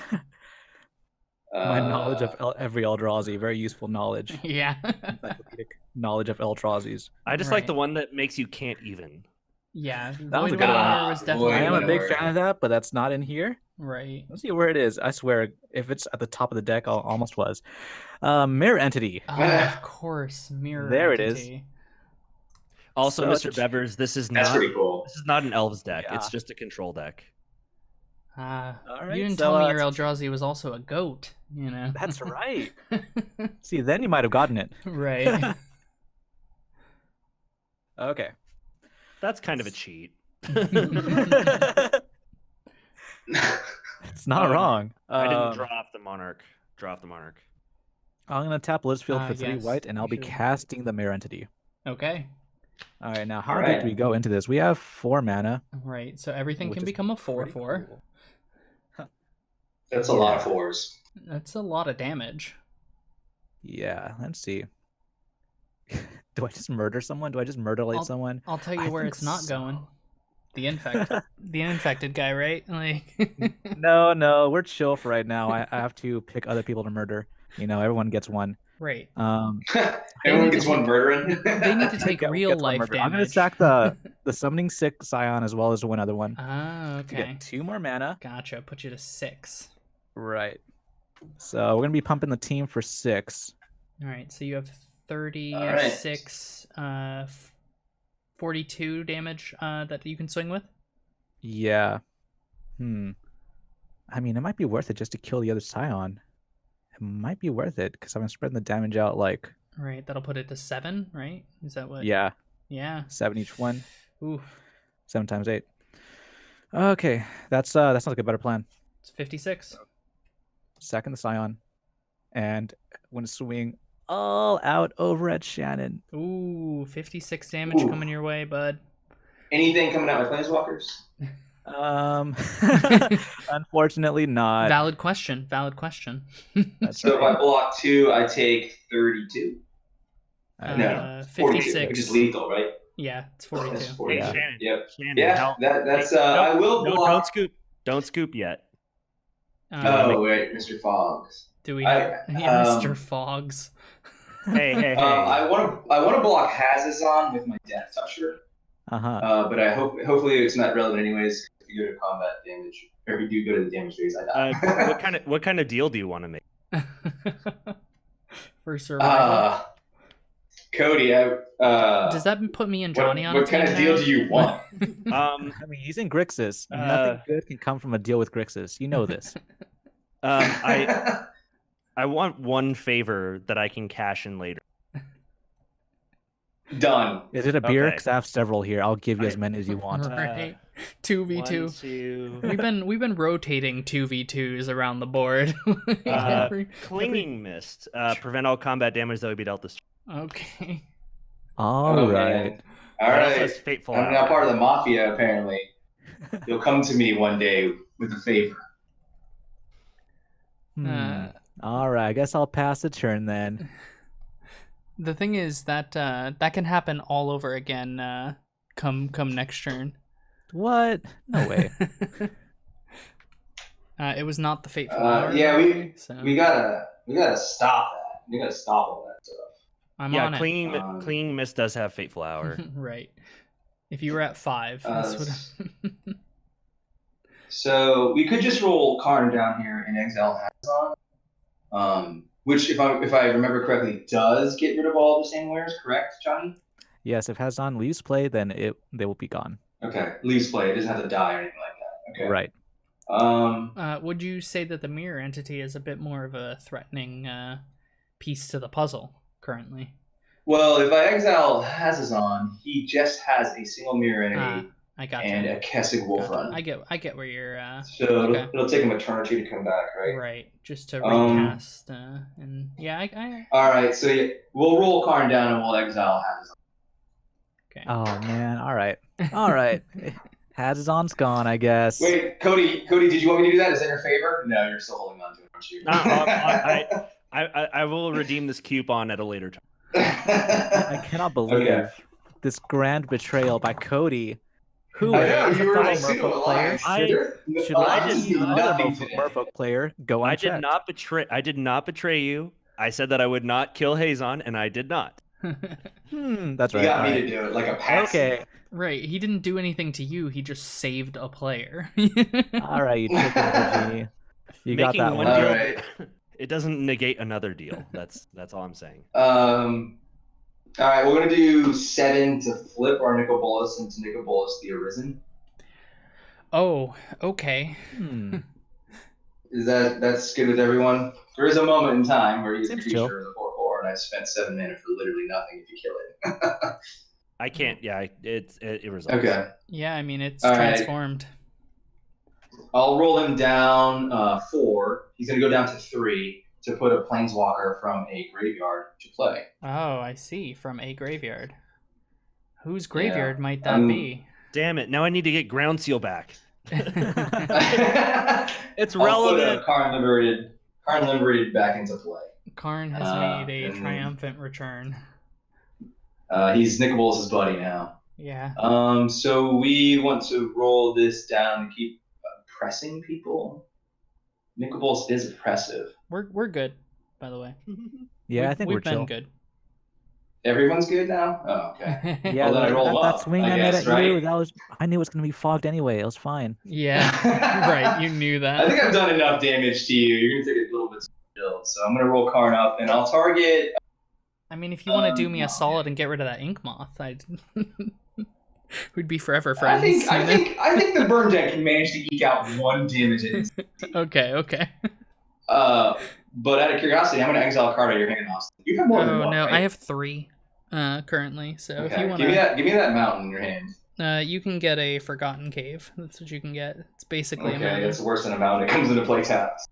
My knowledge of every Eldrazi, very useful knowledge. Yeah. Knowledge of Eldrazis. I just like the one that makes you can't even. Yeah, that was a good one. Was definitely I am a big fan of that, but that's not in here. Right. Let's see where it is. I swear, if it's at the top of the deck, I almost was. Mirror Entity. Of course, Mirror there Entity. It is. Also, So Mr. it's- Bevers, this is That's not pretty cool. this is not an elves deck. Yeah. It's just a control deck. right, You didn't so, tell me uh, your Eldrazi was also a goat, you know. That's right. See, then you might have gotten it. Right. Okay. That's kind of a cheat. It's not wrong. I didn't draw off the monarch. Draw off the monarch. I'm gonna tap Blitzfield for 3 yes, white, and I'll be sure. casting the Mirror Entity. Okay. All right, now how Alright. did we go into this? We have 4 mana. Right. So everything Which can is become a pretty 4/4. cool. That's a lot of 4s. That's a lot of damage. Yeah, let's see. Do I just murder someone? Do I just murderlate someone? I'll tell you I where think it's not so. going. The infected guy, right? Like No, we're chill for right now. I have to pick other people to murder. You know, everyone gets one. right. Everyone need gets to one take- murdering. They need to take Gets real one life murder. damage. I'm gonna sack the Summoning Sick Scion as well as one other one. Ah, To okay. get 2 more mana. Gotcha. Put you to 6. Right. So we're gonna be pumping the team for 6. All right. So you have 36, 42 damage that you can swing with. Yeah. I mean, it might be worth it just to kill the other Scion. It might be worth it because I'm spreading the damage out like Right. That'll put it to 7. Right. Is that what? yeah, Yeah. 7 each one. Ooh. 7 times 8. Okay, that sounds like a better plan. It's 56. Second the Scion, and when swing all out over at Shannon. Ooh, 56 damage Ooh. coming your way, bud. Anything coming out with Planeswalkers? Unfortunately not. Valid question. Valid question. That's So if right. I block 2, I take 32. No, 42, 56. which is lethal, right? Yeah, it's That's 42. 42. Hey, Shannon. Yep. Shannon, Yeah, how- that's. Hey, I will no, block. don't scoop. Don't scoop yet. Oh, wait, Mr. Foggs. Do we I- have Mr. um, Fogs? Hey. I want to block Hazezon with my Death Toucher, but I hopefully it's not relevant anyways. If you go to combat damage, or if you do go to the damage phase, I die. what kind of deal do you want to make? For survival. Cody, Does that put me and Johnny on a what team kind of deal now? do you want? I mean, he's in Grixis. Nothing good can come from a deal with Grixis. You know this. I want one favor that I can cash in later. Done. Is it a beer? Okay. Because I have several here. I'll give you as many as you want. Right. 2v2. 1, 2. We've been rotating 2v2s around the board. Clinging Mist. Prevent all combat damage that would be dealt this. Okay. All Oh, right. man. All It also right. has Fateful I'm now Hour. part of the mafia, apparently. You'll come to me one day with a favor. All right. I guess I'll pass the turn then. The thing is that that can happen all over again come next turn. What? No way. It was not the fateful hour. Yeah, so we gotta stop that. We gotta stop all that stuff. I'm Yeah, on it. Clinging Mist does have Fateful Hour. Right. If you were at 5, this would. So we could just roll Karn down here and exile Hazezon, which, if I remember correctly, does get rid of all the same wares. Correct, Johnny? Yes, if Hazezon leaves play, then they will be gone. Okay, leaves play. It doesn't have to die or anything like that. Okay. Right. Would you say that the mirror entity is a bit more of a threatening piece to the puzzle currently? Well, if I exile Hazezon, he just has a single mirror entity I got and you. a Kessig Wolf Run. I get where you're. So okay. it'll take him a turn or two to come back, right? Right, just to recast, and yeah, I. All right, so yeah, we'll roll Karn down and we'll exile Hazezon. Okay. Oh man. All right. All right. Hazezon's gone, I guess. Wait, Cody, did you want me to do that? Is that your favor? No, you're still holding on to it, aren't you? I will redeem this coupon at a later time. I cannot believe this grand betrayal by Cody. Who I know, is a you were fellow right, Merfolk player? Should I let did another nothing today. Merfolk player go I unchecked. did not betray you. I said that I would not kill Hazezon, and I did not. That's You right. got all me right. to do it like a pass. Okay. Right, he didn't do anything to you. He just saved a player. All right, you chicken little genie. You got Making that one one. deal, Alright. it doesn't negate another deal. That's all I'm saying. All right, we're gonna do 7 to flip our Nicol Bolas into Nicol Bolas the Arisen. Oh, okay. Is that's good with everyone? There is a moment in time where he's a Seems creature chill. or the 4/4, and I spent 7 mana for literally nothing if you kill it. I can't. Yeah, it resolves. Okay. Yeah, I mean, it's All right. transformed. I'll roll him down 4. He's gonna go down to 3 to put a Planeswalker from a graveyard to play. Oh, I see. From a graveyard. Whose graveyard might that be? Damn it! Now I need to get Ground Seal back. It's I'll relevant. put Karn Liberated back into play. Karn has made a triumphant return. He's Nicol Bolas' buddy now. Yeah. So we want to roll this down to keep oppressing people. Nicol Bolas is oppressive. We're good, by the way. Yeah, I think we're been chill. good. Everyone's good now? Oh, okay. Yeah, Well, then I roll that up, swing I I made guess, at you, right? I knew it was gonna be fogged anyway. It was fine. Yeah, right. You knew that. I think I've done enough damage to you. You're going to take a little bit of build. So I'm going to roll Karn up, and I'll target... I mean, if you want to do me a solid and get rid of that ink moth, we'd be forever friends. I think the burn deck can manage to eke out 1 damage at its Okay. But out of curiosity, I'm going to exile a card out of your hand, Austin. You have more than one, no, right? I have 3 currently. So Okay. if you want give me that mountain in your hand. you can get a Forgotten Cave. That's what you can get. It's basically a mountain. That's worse than a mountain. It comes into play taps.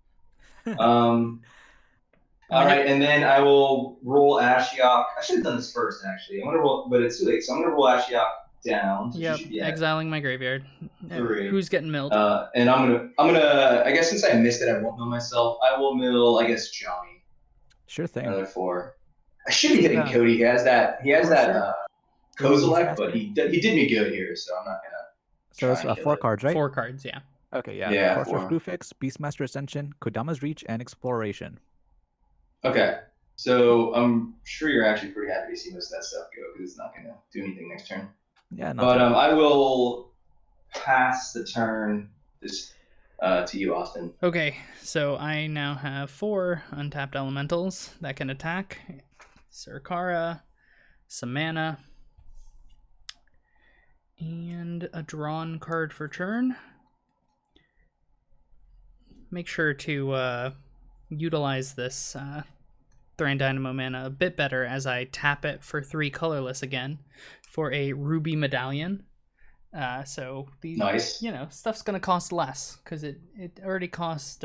All right, and then I will roll Ashiok. I should have done this first, actually. I'm gonna roll, but it's too late. So I'm gonna roll Ashiok down. Yep, exiling my graveyard. 3. Who's getting milled? And I'm gonna. I guess since I missed it, I won't mill myself. I will mill. I guess Johnny. Sure thing. Another 4. I should be hitting Kody. He has that. Kozilek, but he did me good here, so I'm not gonna. So it's 4 cards, right? 4 cards, yeah. Okay, yeah. Yeah, Force of 4. Grufix, Beastmaster Ascension, Kodama's Reach, and Exploration. Okay, so I'm sure you're actually pretty happy to see most of that stuff go because it's not gonna do anything next turn. Yeah, But I will pass the turn this to you, Austin. Okay, so I now have 4 untapped elementals that can attack. Syr Carah, some mana, and a drawn card for turn. Make sure to utilize this Thran Dynamo mana a bit better as I tap it for 3 colorless again for a Ruby Medallion. So the Nice. Stuff's gonna cost less because it already cost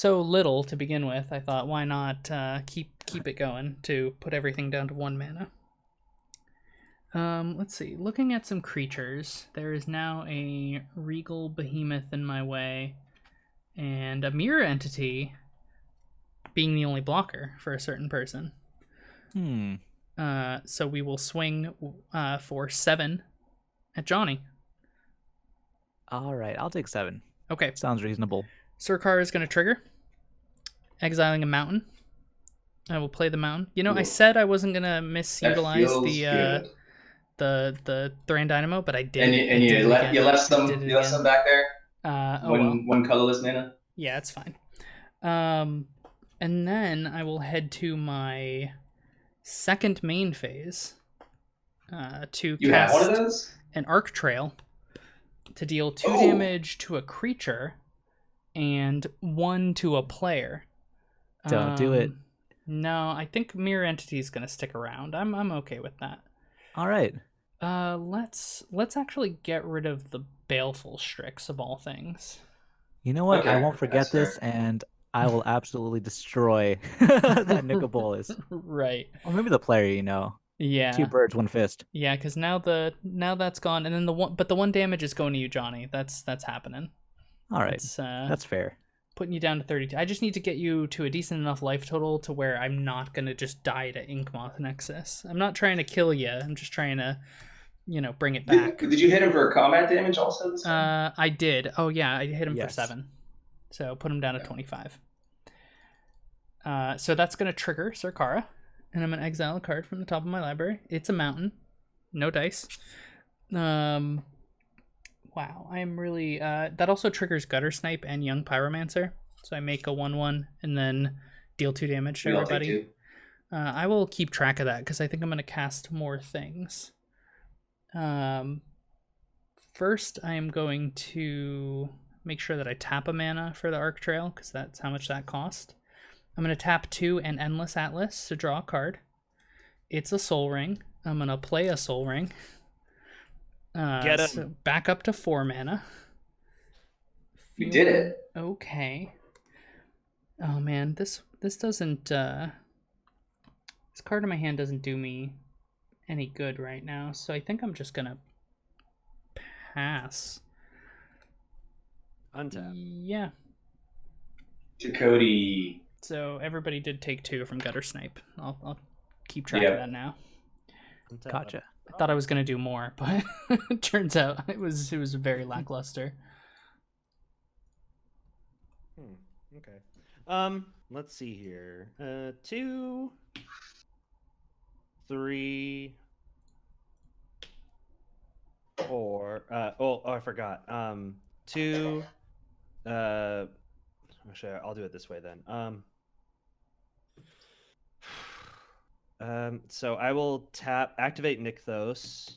so little to begin with. I thought, why not keep it going to put everything down to 1 mana. Let's see. Looking at some creatures, there is now a Regal Behemoth in my way, and a Mirror Entity being the only blocker for a certain person. So we will swing for 7 at Johnny. All right, I'll take 7. Okay. Sounds reasonable. Syr Carah is going to trigger, exiling a mountain. I will play the mountain. I said I wasn't going to misutilize the Thran Dynamo, but I did. And you left some back there. One colorless mana. Yeah, it's fine. And then I will head to my second main phase to cast have one of those? an Arc Trail to deal 2 damage to a creature and 1 to a player. Don't do it. No, I think Mirror Entity is going to stick around. I'm okay with that. All right. Let's actually get rid of the Baleful Strix of all things. You know what? Okay, I won't forget this, and I will absolutely destroy that Nicol Bolas. Right. Or maybe the player, Yeah. 2 birds, 1 fist. Yeah, because now that's gone, and then the 1 damage is going to you, Johnny. That's happening. All right. That's fair. Putting you down to 32. I just need to get you to a decent enough life total to where I'm not gonna just die to Inkmoth Nexus. I'm not trying to kill you. I'm just trying to, bring it back. Did you hit him for combat damage also this time? I did. Oh yeah, I hit him for Yes. 7. So put him down to 25. So that's gonna trigger Syr Carah, and I'm gonna exile a card from the top of my library. It's a mountain, no dice. Wow, I'm really that also triggers Gutter Snipe and Young Pyromancer. So I make a 1/1 and then deal 2 damage to everybody. I will keep track of that because I think I'm going to cast more things. First, I am going to make sure that I tap a mana for the Arc Trail because that's how much that cost. I'm going to tap 2 and Endless Atlas to draw a card. It's a Soul Ring. I'm going to play a Soul Ring. Get him. So back up to 4 mana. You did it. Okay. Oh man, this doesn't this card in my hand doesn't do me any good right now, so I think I'm just gonna pass. Untap. Yeah. To Kody. So everybody did take 2 from Gutter Snipe. I'll keep track Yep. of that now. Untap. Gotcha. I thought I was gonna do more, but it turns out it was very lackluster. Okay. Let's see here. 2, 3, 4. I forgot. 2. Actually, I'll do it this way then. So I will activate Nykthos.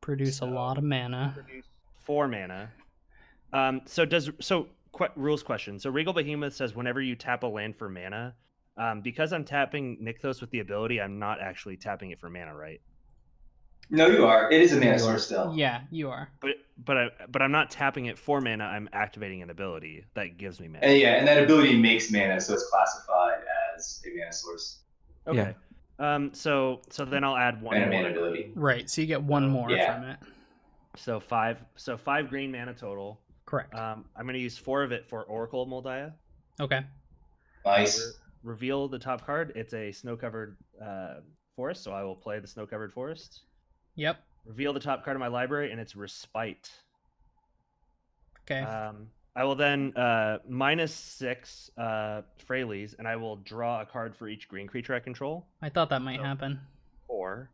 Produce a lot of mana. Produce 4 mana. Rules question. So Regal Behemoth says whenever you tap a land for mana, because I'm tapping Nykthos with the ability, I'm not actually tapping it for mana, right? No, you are. It is a mana You are. source still. Yeah, you are. But I'm not tapping it for mana. I'm activating an ability that gives me mana. And that ability makes mana, so it's classified as a mana source. Okay. So then I'll add 1 And a more mana ability. Right, so you get 1 more yeah. from it. So 5 green mana total. Correct. I'm going to use 4 of it for Oracle Moldiah. Okay. Nice. Reveal the top card. It's a snow-covered forest, so I will play the snow-covered forest. Yep. Reveal the top card of my library, and it's Respite. Okay. I will then -6 Freyalise, and I will draw a card for each green creature I control. I thought that might happen. 4.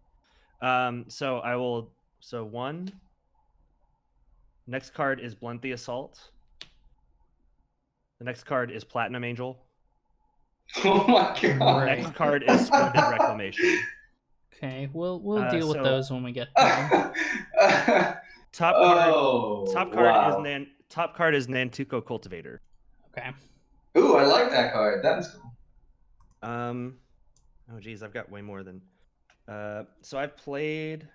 So 1. Next card is Blunt the Assault. The next card is Platinum Angel. Oh my god. Right. Next card is Splendid Reclamation. Okay, we'll deal with so- those when we get there. Top card is Nantuko Cultivator. Okay. Ooh, I like that card. That's cool. Oh geez, I've got way more than. So I've played.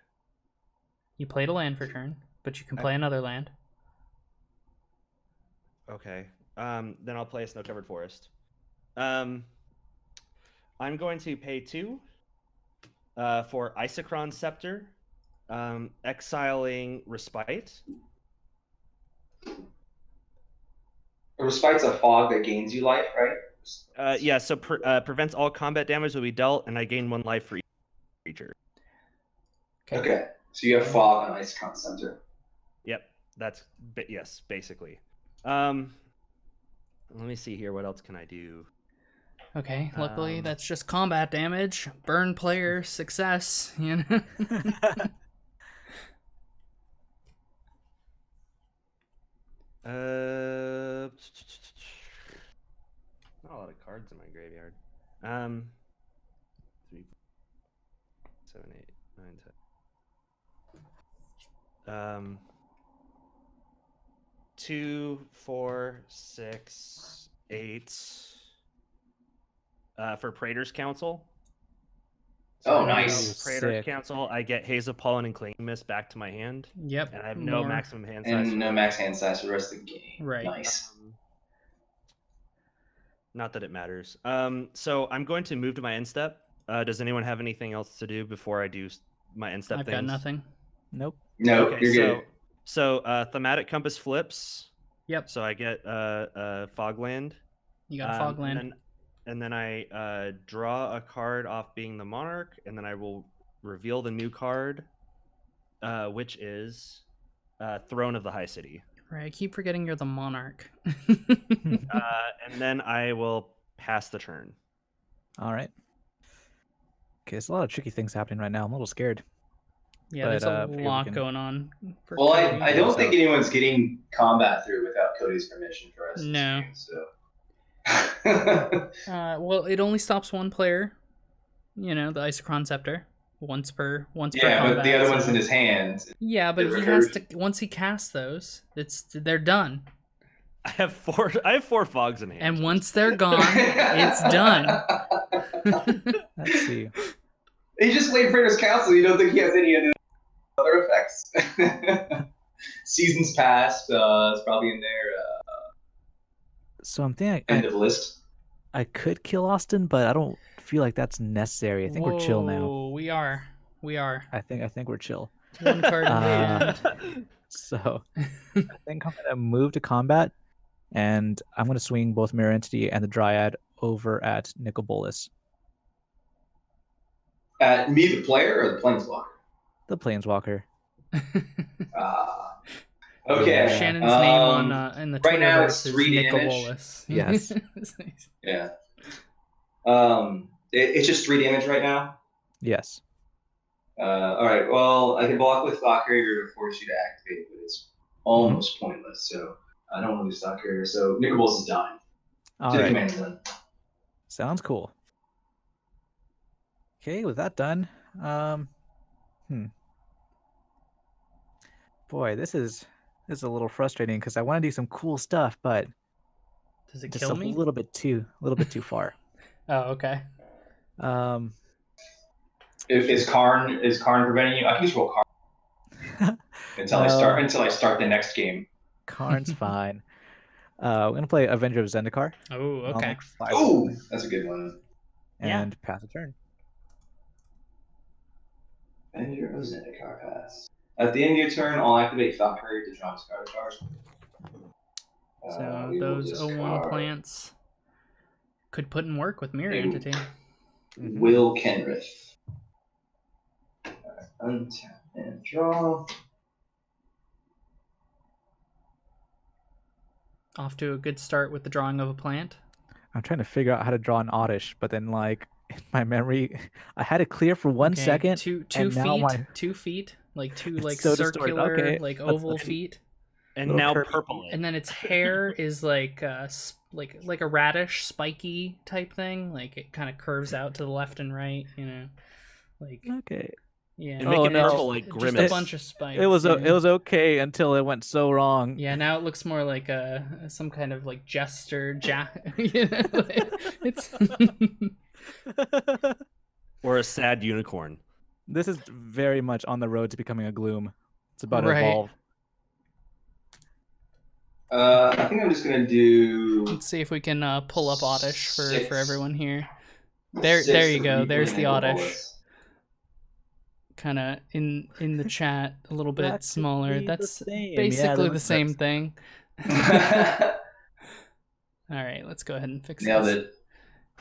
You played a land for turn, but you can play another land. Okay. Then I'll play a Snow-Covered Forest. I'm going to pay 2 for Isochron Scepter, exiling Respite. Respite's a fog that gains you life, right? Yeah, so prevents all combat damage will be dealt, and I gain 1 life for each creature. Okay. So you have fog on Isochron Center. Yep, yes, basically. Let me see here. What else can I do? Okay, luckily that's just combat damage. Burn player, success, you know? Not a lot of cards in my graveyard. 3, 7, 8, 9, 10. 2, 4, 6, 8. For Praetor's Council. Oh, nice. Praetor's Sick. Council, I get Hazel Pollen and Clean Mist back to my hand. Yep. And I have no more. maximum hand size. And no max hand size for the rest of the game. Right. Nice. Not that it matters. So I'm going to move to my end step. Does anyone have anything else to do before I do my end step I've things? got nothing. Nope. No, Okay, you're good. so Thematic Compass flips. Yep. So I get Fogland. You got a fog land. And then I draw a card off being the Monarch, and then I will reveal the new card, which is Throne of the High City. Right, I keep forgetting you're the monarch. And then I will pass the turn. All right. Okay, there's a lot of tricky things happening right now. I'm a little scared. Yeah, there's a figure we lot can- going on. For Well, Kody. I don't think anyone's getting combat through without Cody's permission for us. No. So Well, it only stops one player. You know, the Isochron Scepter. Once per Yeah, combat. but the other one's so- in his hand. Yeah, but It he has recurs. to once he casts those, they're done. I have four fogs in hand. And once they're gone, it's done. Let's see. He just played Praetor's Council. You don't think he has any other effects? Seasons past. It's probably in there. So I'm thinking End of list. I could kill Austin, but I don't feel like that's necessary. I think we're chill now. Whoa, we are. I think we're chill. One card in hand. So I think I'm gonna move to combat, and I'm gonna swing both Mirror Entity and the Dryad over at Nicol Bolas. At me, the player, or the planeswalker? The Planeswalker. Okay. Shannon's name on in the right now Twitterverse it's is 3 Nicol damage. Bolas. Yes. Yeah. It's just 3 damage right now. Yes. All right. Well, I can block with Thought Carrier to force you to activate, but it's almost pointless. So I don't want to lose Thought Carrier. So Nicol Bolas is dying. All To the right. command zone. Sounds cool. Okay, with that done, boy, this is a little frustrating because I want to do some cool stuff, but Does it just kill a me? little bit too far. Oh, okay. Is Karn preventing you? I can just roll Karn until I start the next game. Karn's fine. I'm gonna play Avenger of Zendikar. Oh, I'll okay. make 5 Oh, that's a good one. and pass a turn. Avenger of Zendikar pass. At the end of your turn, I'll activate Thought Carrier to draw discard a card. So We will those 01 discard plants could put in work with Mirror Maybe. Entity. Will Kenrith. Untap and draw. Off to a good start with the drawing of a plant. I'm trying to figure out how to draw an Oddish, but then like in my memory, I had it clear for 1 Okay, second. Two and now feet. my- 2 feet. Like two It's like so distorted. circular, Okay, like that's oval the- feet. And Little now curvy. purple. And then its hair is like like a radish, spiky type thing. Like it kind of curves out to the left and right. You know, like Okay. yeah. And make it no. purple like Just Grimace. a bunch of spikes. It was yeah. okay until it went so wrong. Yeah, now it looks more like some kind of like jester, you know, like, it's Or a sad unicorn. This is very much on the road to becoming a gloom. It's about to Right. evolve. I think I'm just gonna do. Let's see if we can pull up Oddish for 6. everyone here. There 6 you to go. replay There's the Nicol Oddish. Bolas. Kind of in the chat, a little bit That could smaller. be the That's same. basically Yeah, the same thing. Nailed All right, let's go ahead and fix it. this.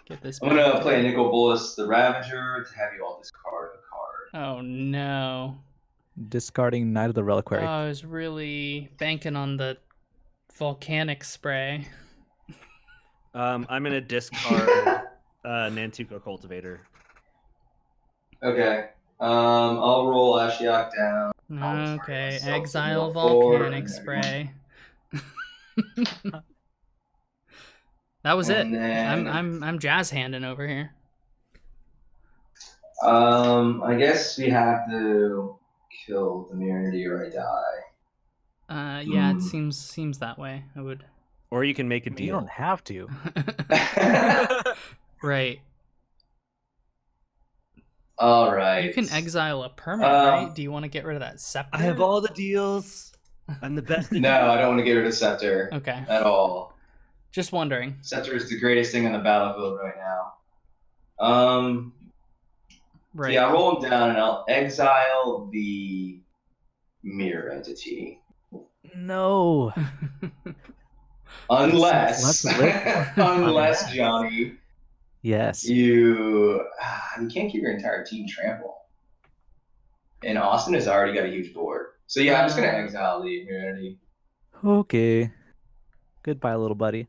Get this. I'm gonna play Nicol Bolas, the Ravager, to have you all discard a card. Oh no! Discarding Knight of the Reliquary. I was really banking on the volcanic spray. I'm gonna discard Nantuko Cultivator. Okay. I'll roll Ashiok down. Okay, myself exile to no four, volcanic and then- spray. That was it. And then- I'm jazz handing over here. I guess we have to kill the Mirror or I die. Yeah, it seems that way. I would. Or you can make a You deal. don't have to. Right. All right. You can exile a permanent, right? Do you want to get rid of that scepter? I have all the deals. I'm the best. No, I don't want to get rid of Scepter Okay. at all. Just wondering. Scepter is the greatest thing on the battlefield right now. Right. Yeah, I'll roll him down and I'll exile the Mirror Entity. No. Unless, Let's live. unless Johnny, Yes. you can't keep your entire team trample. And Austin has already got a huge board. So yeah, I'm just gonna exile the Mirror Entity. Okay. Goodbye, little buddy.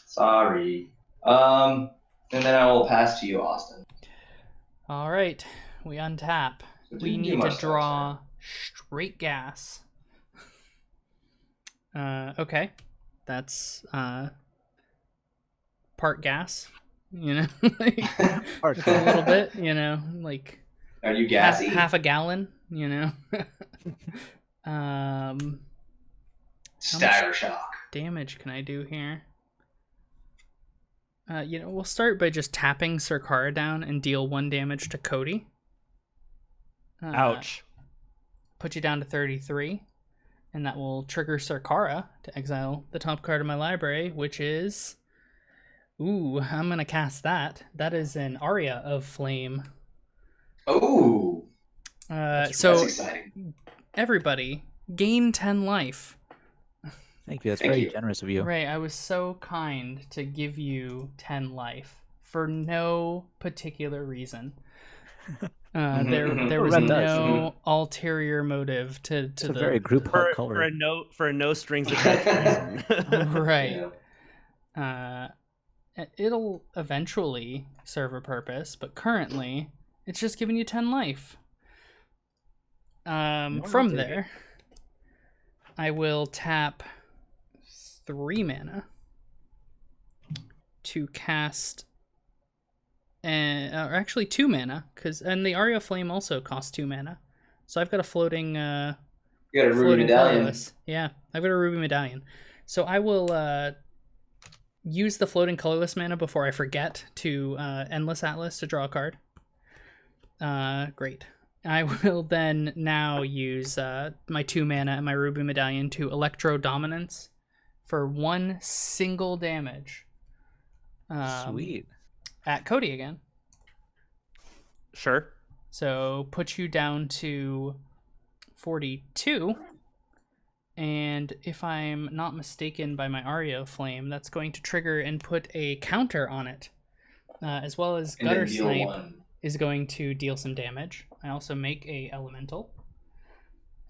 Sorry. And then I will pass to you, Austin. All right. We untap. So We didn't do need much to that draw straight gas. Okay. That's part gas. You know, like, Part it's a little bit. You know, like Are you gassy? half a gallon. You know. Stagger shock. Damage can I do here? We'll start by just tapping Syr Carah down and deal 1 damage to Kody. Ouch. Put you down to 33, and that will trigger Syr Carah to exile the top card of my library, which is... Ooh, I'm going to cast that. That is an Aria of Flame. Oh. So that's exciting. Everybody, gain 10 life. Thank you. That's Thank very you. generous of you. Right, I was so kind to give you 10 life for no particular reason. There was Red does. no ulterior motive to It's a the very group For, hug color. for a no strings attached reason. right. Yeah. It'll eventually serve a purpose, but currently it's just giving you 10 life. From there, I will tap 3 mana to cast, or actually 2 mana, and the Aria Flame also costs 2 mana. So I've got a floating. You got a ruby floating medallion. colorless. Yeah, I've got a ruby medallion. So I will use the floating colorless mana before I forget to Endless Atlas to draw a card. Great. I will then now use my 2 mana and my ruby medallion to Electro Dominance for 1 single damage. Sweet. At Kody again. Sure. So put you down to 42. And if I'm not mistaken by my Aria Flame, that's going to trigger and put a counter on it. As well as And Gutter then deal Snipe 1. is going to deal some damage. I also make a elemental.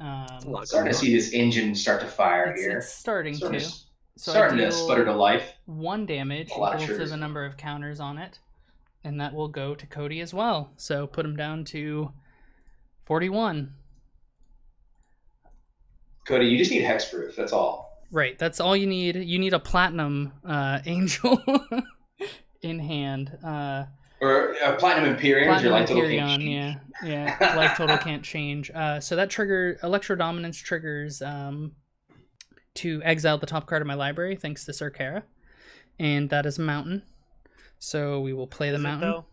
Starting to see this engine start to fire here. It's starting Sort of to. So starting I to deal sputter to life. 1 damage A lot of equal to triggers. the number of counters on it. And that will go to Kody as well. So put him down to 41. Kody, you just need hexproof. That's all. Right, that's all you need. You need a platinum angel in hand. Or platinum Imperium. Your Platinum life total can't Imperion, change. yeah. Life total can't change. So that Electro Dominance triggers to exile the top card of my library, thanks to Syr Carah. And that is Mountain. So we will play the Mountain.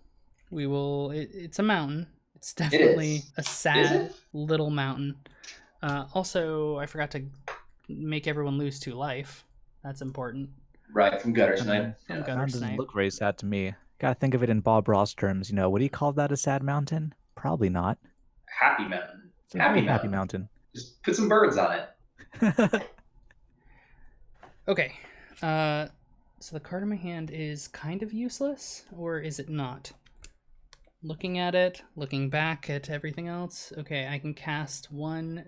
We will. It's a mountain. It's definitely a sad little mountain. Also, I forgot to make everyone lose 2 life. That's important. Right, from Gutter Snipe. From Gutter That doesn't Snipe. look very sad to me. Gotta think of it in Bob Ross terms. Would he call that a sad mountain? Probably not. Happy Mountain. It's a very happy mountain. Just put some birds on it. Okay. So the card in my hand is kind of useless, or is it not? Looking at it, looking back at everything else. Okay, I can cast 1.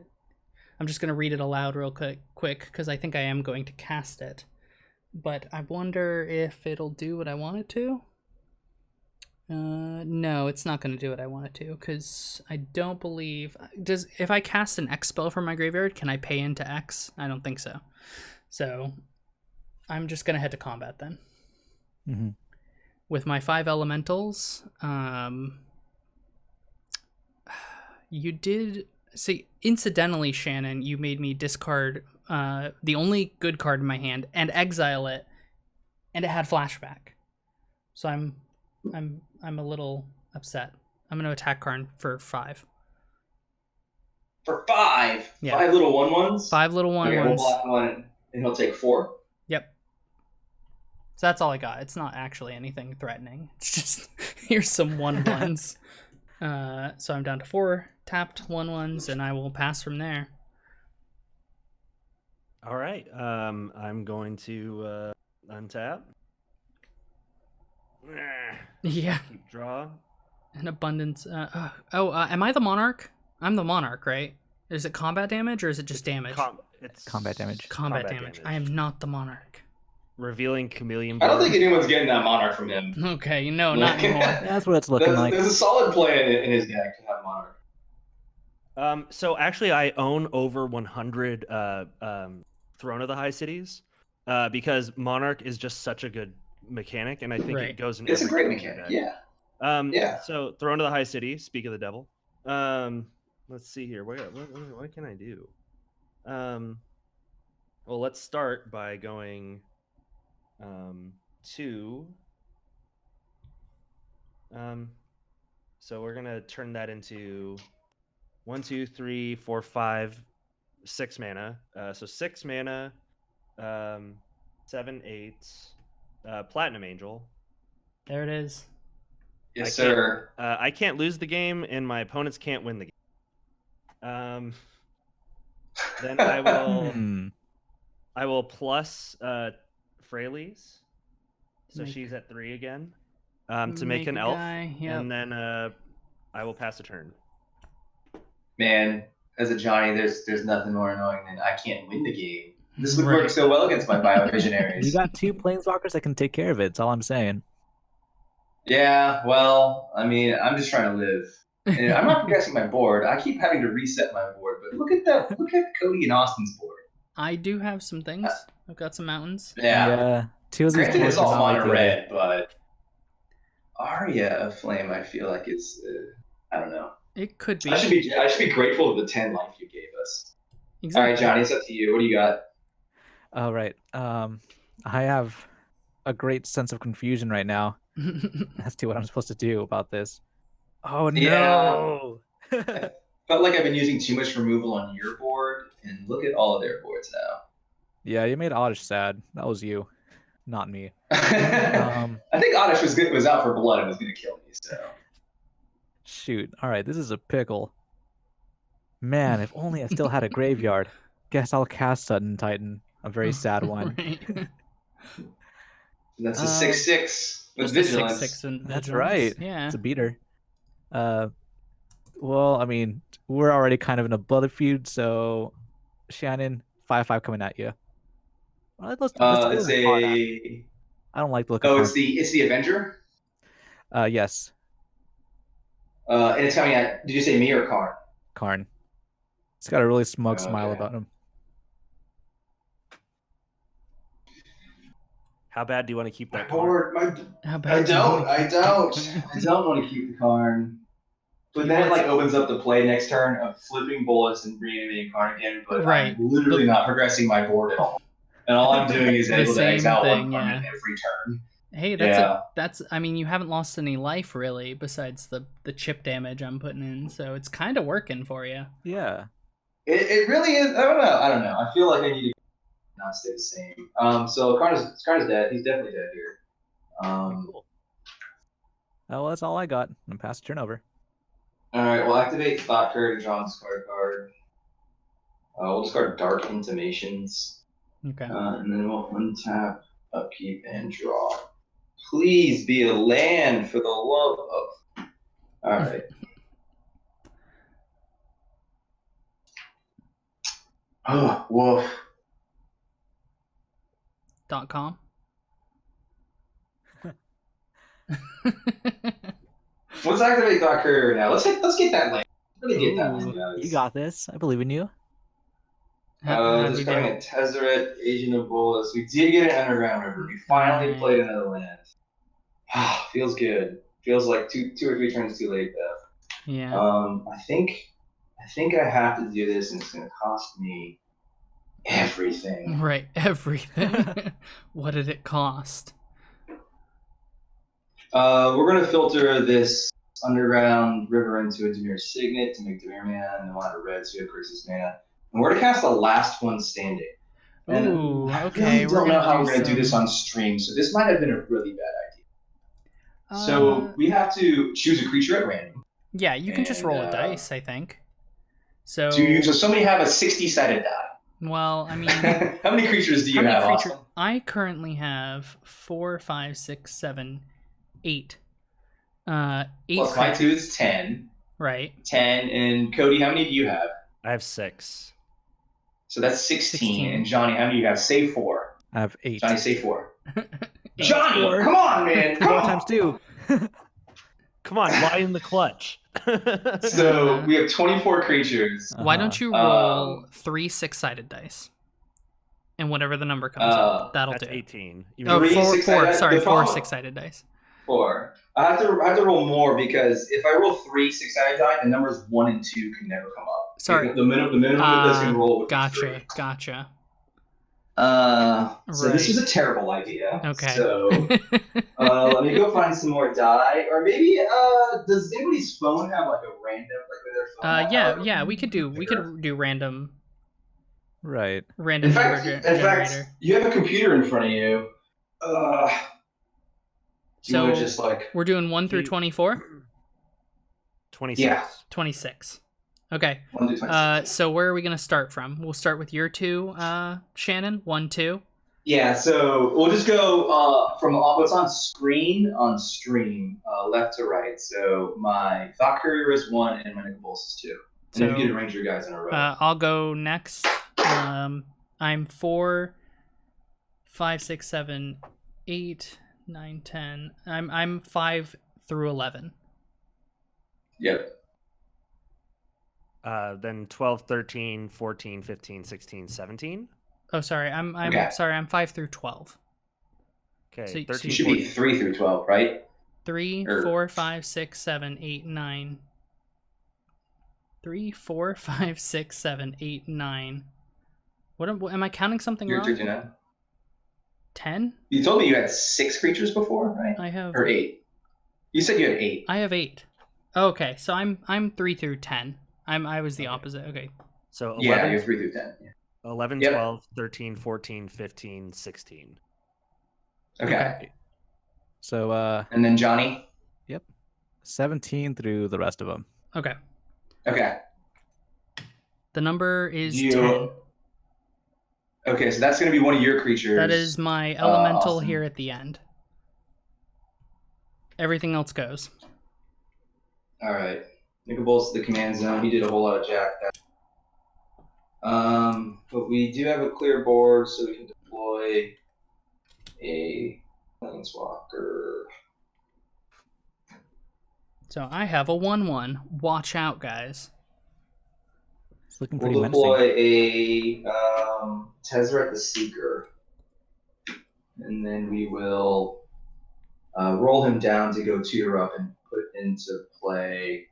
I'm just going to read it aloud real quick, because I think I am going to cast it. But I wonder if it'll do what I want it to. No, it's not going to do what I want it to, because I don't believe... If I cast an X spell from my graveyard, can I pay into X? I don't think so. So I'm just going to head to combat then. Mm-hmm. With my 5 elementals, you did... See, incidentally, Shannon, you made me discard the only good card in my hand and exile it, and it had flashback. So I'm a little upset. I'm going to attack Karn for 5. For 5? Yeah. 5 little 1/1s? 5 little 1/1s. Okay, we'll block 1, and he'll take 4. Yep. So that's all I got. It's not actually anything threatening. It's just, here's some 1/1s. So I'm down to 4 tapped 1/1s, and I will pass from there. All right. I'm going to untap. Yeah. Keep draw. An abundance. Am I the Monarch? I'm the Monarch, right? Is it combat damage or is it just damage? It's Combat damage. Combat damage. I am not the Monarch. Revealing Chameleon I don't Bird. think anyone's getting that Monarch from him. Okay, no, not anymore. That's what it's looking like. There's a solid play in his deck to have Monarch. So actually, I own over 100 Throne of the High Cities because Monarch is just such a good mechanic, and I think Right. it goes in. It's a every great commander mechanic. deck. Yeah. Yeah. So thrown to the high city. Speak of the devil. Let's see here. What can I do? Well, let's start by going to. So we're gonna turn that into 1, 2, 3, 4, 5, 6 mana. So 6 mana, 7, 8, Platinum Angel. There it is. Yes, sir. I can't lose the game, and my opponents can't win the game. Then I will plus Freyalise, so she's at 3 again, to make an elf, and then I will pass a turn. Man, as a Johnny, there's nothing more annoying than I can't win the game. This would work so well against my Biovisionaries. You got 2 planeswalkers that can take care of it. That's all I'm saying. Yeah, well, I mean, I'm just trying to live. And I'm not progressing my board. I keep having to reset my board, but look at Kody and Austin's board. I do have some things. I've got some mountains. Yeah. 2 of these Granted, it's boards all are not like mono the red, but Aria of Flame, I feel like is I don't know. It could be. I should be grateful for the 10 life you gave us. Exactly. All right, Johnny, it's up to you. What do you got? All right. I have a great sense of confusion right now as to what I'm supposed to do about this. Oh no! I felt like I've been using too much removal on your board, and look at all of their boards now. Yeah, you made Oddish sad. That was you, not me. I think Oddish was out for blood and was going to kill me. So shoot. All right, this is a pickle. Man, if only I still had a graveyard. Guess I'll cast Sudden Titan. A very sad one. Right. That's a 6/6 with Just a vigilance. 6/6 and That's vigilance. right. Yeah. It's a beater. Well, I mean, we're already kind of in a blood feud, so Shannon, 5/5 coming at you. Let's go It's with Carna. a. I don't like the look of Oh, it's the Avenger. Yes. And it's coming at. Did you say me or Karn? Karn. He's got a really smug smile about him. How bad do you want to keep that card? Board, How I bad don't want to keep the Karn. But then it like opens up the play next turn of flipping bullets and reanimating Karn again. But I'm literally not progressing my board at all. And all I'm doing is able to exile one permanent every turn. Hey, that's I mean, you haven't lost any life really besides the chip damage I'm putting in, so it's kind of working for you. Yeah. It really is. I don't know. I feel like I need to not stay the same. So Karna's dead. He's definitely dead here. Cool. Oh, well, that's all I got. I'm past turnover. All right, we'll activate Thought Curve to draw and discard a card. We'll discard Dark Intimations. Okay. And then we'll untap, upkeep, and draw. Please be a land for the love of. All right. Oh, woof. .com. Let's activate Thought Curve now. Let's get that land. Really get that land, guys. You got this. I believe in you. Just coming at Tezzeret, Agent of Bolas. We did get an Underground River. We finally played another land. Feels good. Feels like two or three turns too late though. Yeah. I think I have to do this, and it's going to cost me everything. Right, everything. What did it cost? We're going to filter this Underground River into a Dimir Signet to make Dimir mana, and then we'll have a red, so we have Crisis mana. And we're going to cast the last one standing. And ooh, I okay. really don't know how we're going to do this on stream, so this might have been a really bad idea. So we have to choose a creature at random. Yeah, you can just roll a dice, I think. So somebody have a 60-sided die. Well, I mean, how many creatures do you have, Austin? I currently have 4, 5, 6, 7, 8. 8 plus my 2 is 10. Right. 10. And Kody, how many do you have? I have 6. So that's 16. And Johnny, how many do you have? Say 4. I have 8. Johnny, say 4. Johnny, come on, man. 4 times 2. Come on, lie in the clutch. So we have 24 creatures. Why don't you roll 3 6-sided dice? and whatever the number comes up, that'll That's do. 18. Oh, Three four. six-sided- Sorry, the 4 problem- 6-sided dice. 4. I have to roll more because if I roll 3 6-sided die, the numbers 1 and 2 can never come up. Sorry. The minimum that this can roll would be 3. Gotcha. So this was a terrible idea. Okay. So let me go find some more die, or maybe does anybody's phone have like a random with their phone? Yeah, we could do random Right. number In fact, generator. you have a computer in front of you. Do you So wanna just like we're doing 1 through 24? 26. Yeah. 26. Okay. 1 to 26? So where are we going to start from? We'll start with your 2, Shannon. 1, 2. Yeah, so we'll just go from what's on screen on stream, left to right. So my Thought Courier is 1 and my Nicol Bolas is 2. And then So, you can arrange your guys in a row. I'll go next. I'm 4, 5, 6, 7, 8, 9, 10. I'm 5 through 11. Yep. Then 12, 13, 14, 15, 16, 17. Oh, sorry. I'm Okay. sorry. I'm 5 through 12. Okay, So- so 13, You should be 3 through 12, right? 3, Or- 4, 5, 6, 7, 8, 9. 3, 4, 5, 6, 7, 8, 9. What am I counting something You're wrong? 3 through 9. 10? You told me you had 6 creatures before, right? I have Or 8. You said you had 8. I have 8. Okay, so I'm 3 through 10. I was the opposite. Okay. So 11, Yeah, you're 3 through 10. Yeah. 11 Yep. 12, 13, 14, 15, 16. Okay. So And then Johnny? 17 through the rest of them. Okay. Okay. The number is You- 10. Okay, so that's going to be one of your creatures. That is my elemental awesome. here at the end. Everything else goes. All right. Nicol Bolas, the command zone. He did a whole lot of jack. But we do have a clear board, so we can deploy a planeswalker. So I have a 1/1. Watch out, guys. It's looking pretty We'll menacing. deploy a Tezzeret the Seeker, and then we will roll him down to go tutor up and put into play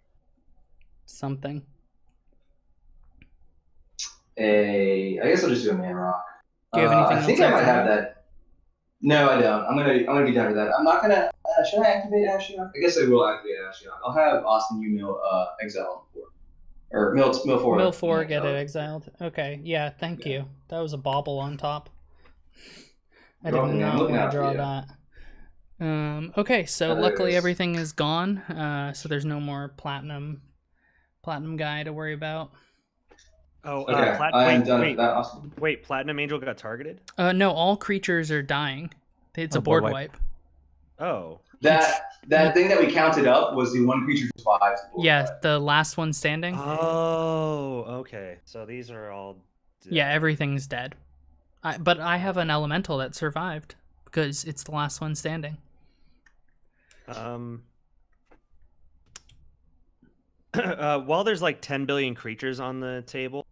Something. I guess I'll just do a Man Rock. Do you have anything I think else I might after have that? that. No, I don't. I'm gonna be done with that. I'm not gonna. Should I activate Ashiok? I guess I will activate Ashiok. I'll have Austin Mill exile or Mill 4. Mill 4 get it exiled. Okay, yeah, thank you. That was a bobble on top. I did You're welcome, man. not I'm looking want out to for draw you. that. Okay, so That luckily is- everything is gone. So there's no more platinum guy to worry about. Oh, Okay, I am done with that. Austin. wait, Platinum Angel got targeted? No, all creatures are dying. It's a Oh, board board wipe. Oh. That thing that we counted up was the one creature who survives. the board Yeah, fight. the last one standing. Oh, okay. So these are all dead. Yeah, everything's dead. But I have an elemental that survived because it's the last one standing. While there's like 10 billion creatures on the table,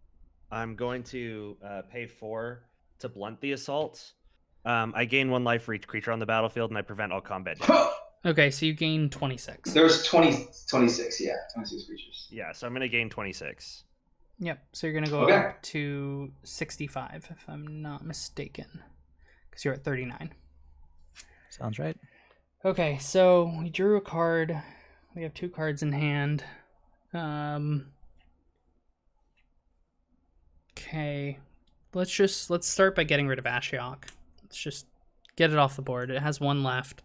I'm going to pay 4 to blunt the assault. I gain 1 life for each creature on the battlefield, and I prevent all combat damage. Okay, so you gain 26. There's 26, yeah, 26 creatures. Yeah, so I'm going to gain 26. Yep, so you're going to go Okay. up to 65, if I'm not mistaken. Because you're at 39. Sounds right. Okay, so we drew a card. We have 2 cards in hand. Okay, let's start by getting rid of Ashiok. Let's just get it off the board. It has 1 left.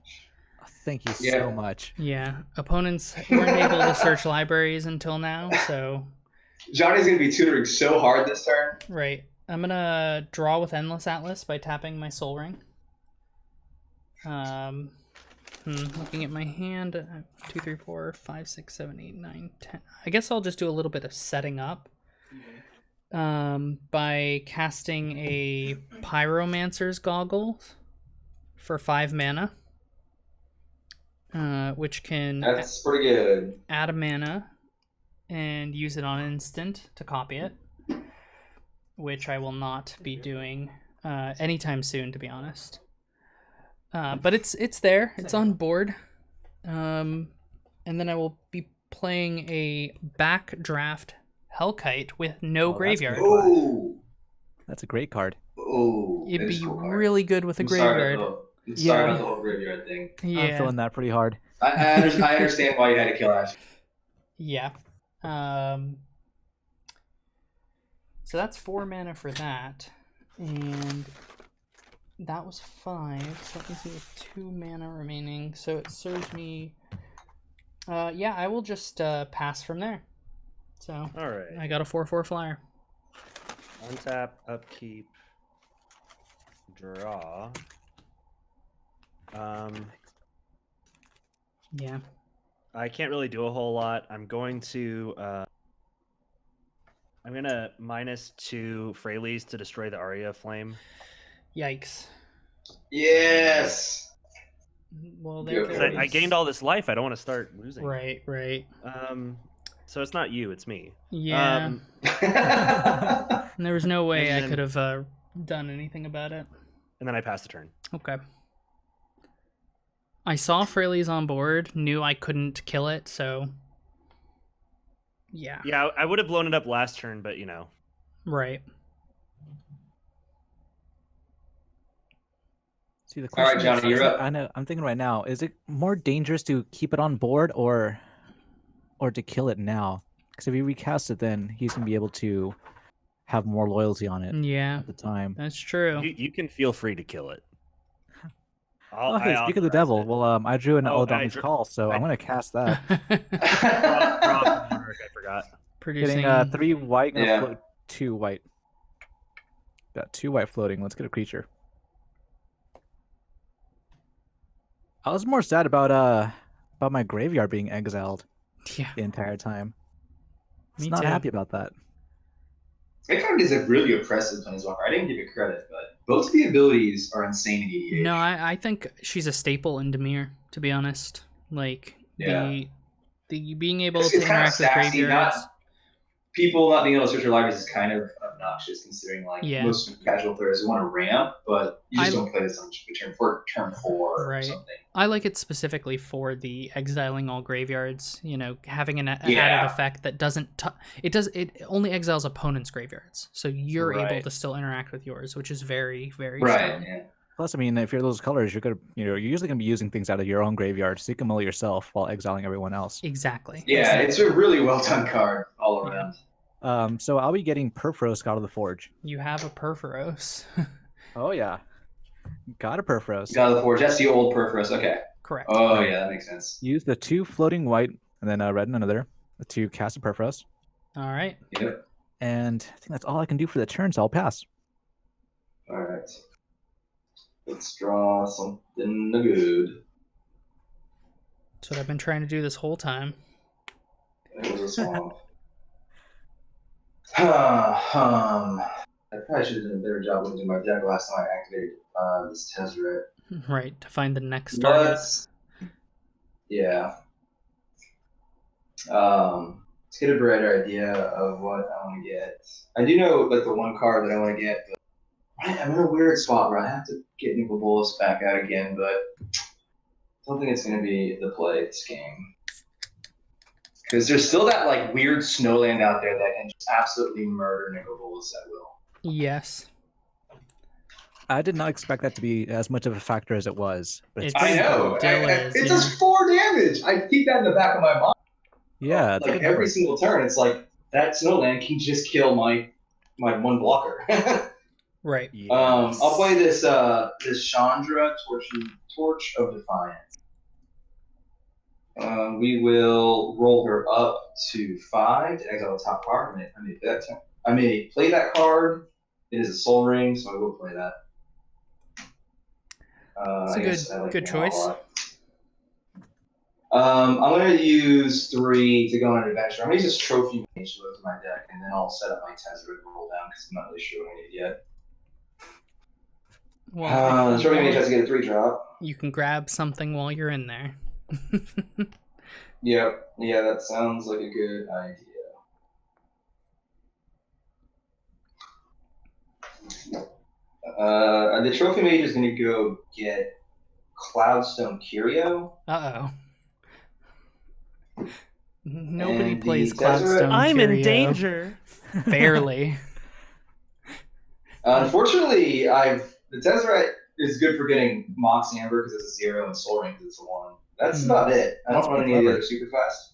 Oh, thank you Yeah. so much. Yeah, opponents weren't able to search libraries until now, so Johnny's gonna be tutoring so hard this turn. right. I'm gonna draw with Endless Atlas by tapping my Soul Ring. Looking at my hand, 2, 3, 4, 5, 6, 7, 8, 9, 10. I guess I'll just do a little bit of setting up. By casting a Pyromancer's Goggles for 5 mana, which can That's pretty good. add a mana and use it on instant to copy it, which I will not be doing anytime soon, to be honest. But it's there. It's on board. And then I will be playing a backdraft Hellkite with no graveyard. Oh, That's a great card. oh, It'd it's be a cool card. really good with a I'm sorry graveyard. about the whole graveyard thing. Yeah. I'm feeling that pretty hard. I understand why you had to kill Ash. Yeah. So that's 4 mana for that. And that was 5. So let me see with 2 mana remaining. So it serves me. Yeah, I will just pass from there. So All right. I got a 4/4 flyer. Untap, upkeep, draw. Yeah. I can't really do a whole lot. I'm gonna -2 Freyalise to destroy the Aria Flame. Yikes. Yes. Well, Go there for it. I gained all this life. I don't want to start losing. Right. So it's not you, it's me. Yeah. Um, And there was no way and I then- could have done anything about it. and then I pass the turn. Okay. I saw Freyalise on board, knew I couldn't kill it, so yeah. Yeah, I would have blown it up last turn, but you know. Right. See, the All right, question Johnny, you're up. I know. I'm thinking right now: is it more dangerous to keep it on board or to kill it now? Because if you recast it, then he's gonna be able to have more loyalty on it Yeah, at the time. that's true. You can feel free to kill it. Oh, hey, speak of the devil. Well, I drew an Eldon's Call, so I'm gonna cast that. I forgot. Producing Getting 3 white and Yeah. 2 white. Got 2 white floating. Let's get a creature. I was more sad about my graveyard being exiled Yeah, the entire time. Me Not too. happy about that. That card is a really oppressive planeswalker. I didn't give it credit, but both the abilities are insane in EDH. no, I think she's a staple in Dimir, to be honest. Like Yeah. the being able It's to kind of interact with sassy, graveyards. People not being able to search their libraries is kind of obnoxious, considering like Yeah. most casual players want to ramp, but you just I- don't play this on turn 4 or Right. something. I like it specifically for the exiling all graveyards. You know, having an added Yeah. effect that doesn't. It only exiles opponents' graveyards, so you're able Right. to still interact with yours, which is very, very Right. strong. Yeah. Plus, I mean, if you're those colors, you're usually gonna be using things out of your own graveyard, so you can mill yourself while exiling everyone else. Exactly. Yeah, it's a really well done card all around. So I'll be getting Perforos out of the Forge. You have a Perforos. Oh yeah, got a Perforos. God of the Forge. That's the old Perforos. Okay. Correct. Oh yeah, that makes sense. Use the 2 floating white and then red and another to cast a Perforos. All right. Yep. And I think that's all I can do for the turn, so I'll pass. All right. Let's draw something good. That's what I've been trying to do this whole time. It was a swamp. I probably should have done a better job looking at my deck last time I activated this Tezzeret. Right, to find the next target. Yeah. Let's get a better idea of what I want to get. I do know like the one card that I want to get, but I'm in a weird spot where I have to get Nicol Bolas back out again, but I don't think it's going to be the play this game. Because there's still that like weird snowland out there that can just absolutely murder Nicol Bolas at will. Yes. I did not expect that to be as much of a factor as it was. But It's I know. Still is, It yeah. does 4 damage. I keep that in the back of my mind. yeah, it's a Like good every number. single turn, it's like that snowland can just kill my one blocker. Right. I'll play this Chandra Torch of Defiance. We will roll her up to 5 to exile the top card. I may play that card. It is a Soul Ring, so I will play that. It's a good choice. I'm going to use 3 to go on an adventure. I'm going to use this Trophy Mage to look at my deck, and then I'll set up my Tezzeret and roll down because I'm not really sure what I need yet. Well, The if Trophy you Mage has want, to get a 3-drop. you can grab something while you're in there. Yep. Yeah, that sounds like a good idea. The trophy mage is going to go get Cloudstone Curio. Nobody And plays the Tezzeret- Cloudstone I'm in Curio danger. fairly. Unfortunately, the Tezzeret is good for getting Mox Amber because it's a 0 and Soul Ring because it's a 1. That's about it. I That's don't run pretty any of the clever. other super fast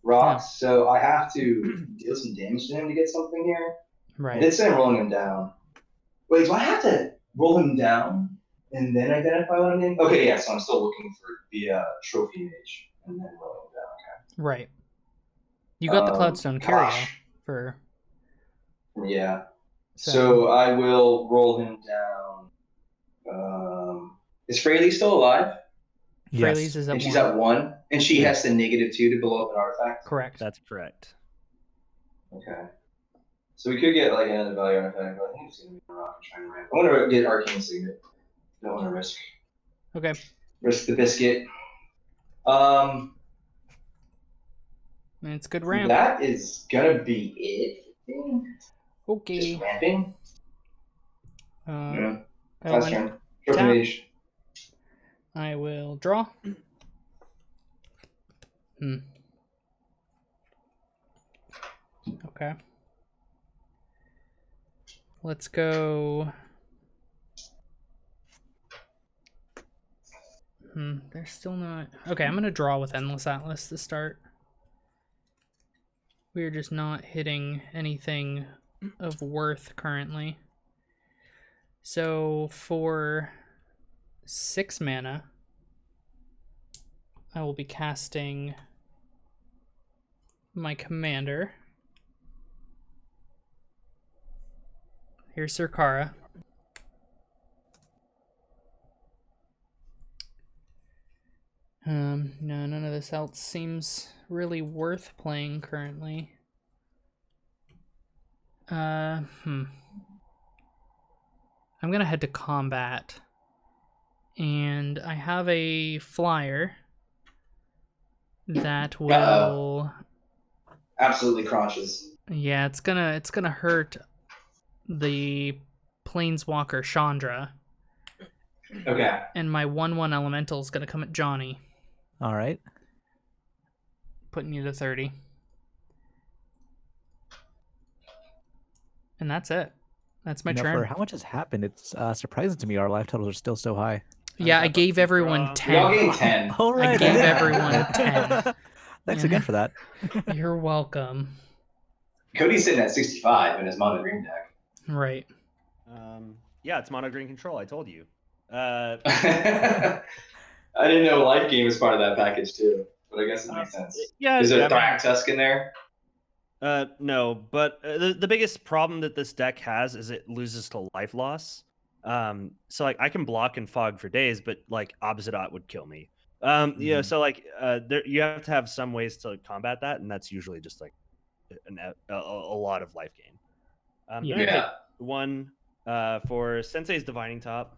rocks, so I have to deal some damage to him to get something here. I Right. did say I'm rolling him down. Wait, do I have to roll him down and then identify what I'm in? Okay, yeah, so I'm still looking for the trophy mage and then rolling him down. Right. You got the Cloudstone Curio Gosh. for. Yeah. So I will roll him down. Is Freyalise still alive? Freyalise is at And she's 1. at 1, and she Yes. has to -2 to blow up an artifact? Correct. That's correct. Okay. So we could get like another value artifact, but I think it's going to be a rock and try and ramp. I want to get Arcane Signet. Don't want to risk the biscuit. And it's good ramp. That is going to be it. Okay. Just ramping. Yeah. I Last will turn. Trophy tap. mage. I will draw. Okay. Let's go. They're still not. Okay, I'm gonna draw with Endless Atlas to start. We're just not hitting anything of worth currently. So for 6 mana, I will be casting my commander. Here's Syr Carah. No, none of this else seems really worth playing currently. I'm gonna head to combat, and I have a flyer that will. Absolutely crunches. Yeah, it's gonna hurt the Planeswalker Chandra. Okay. And my 1/1 elemental is gonna come at Johnny. All right. Putting you to 30. And that's it. That's my turn. For how much has happened, it's surprising to me our life totals are still so high. Yeah, I gave everyone 10. We all gave 10. All right. I gave everyone 10. Thanks again for that. You're welcome. Cody's sitting at 65 in his mono green deck. Right. Yeah, it's mono green control. I told you. I didn't know Life Game was part of that package too, but I guess it makes sense. Yeah. Is there a Thragtusk in there? No, but the biggest problem that this deck has is it loses to life loss. So like I can block and fog for days, but like Opposite Ot would kill me. Yeah, so like there you have to have some ways to combat that, and that's usually just like a lot of life gain. Yeah. One for Sensei's Divining Top.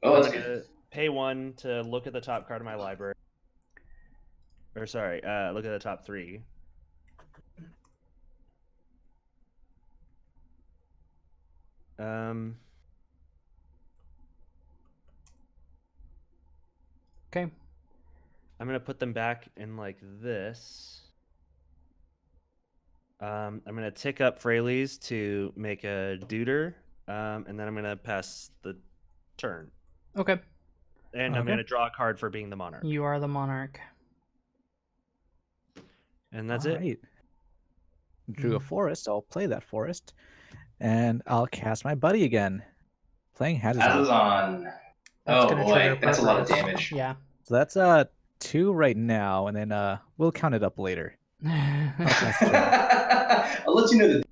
Oh, that's I'm good. gonna pay 1 to look at the top card of my library. Or sorry, look at the top 3. Okay. I'm gonna put them back in like this. I'm gonna tick up Freyalise to make a Deuter, and then I'm gonna pass the turn. Okay. And I'm gonna draw a card for being the monarch. You are the monarch. And that's All it. right. Drew a forest. I'll play that forest, and I'll cast my buddy again. Playing Hazezon. Hazezon. That's Oh gonna boy, trigger that's a lot of purpose. damage. Yeah. So that's 2 right now, and then we'll count it up later. I'll let you know the.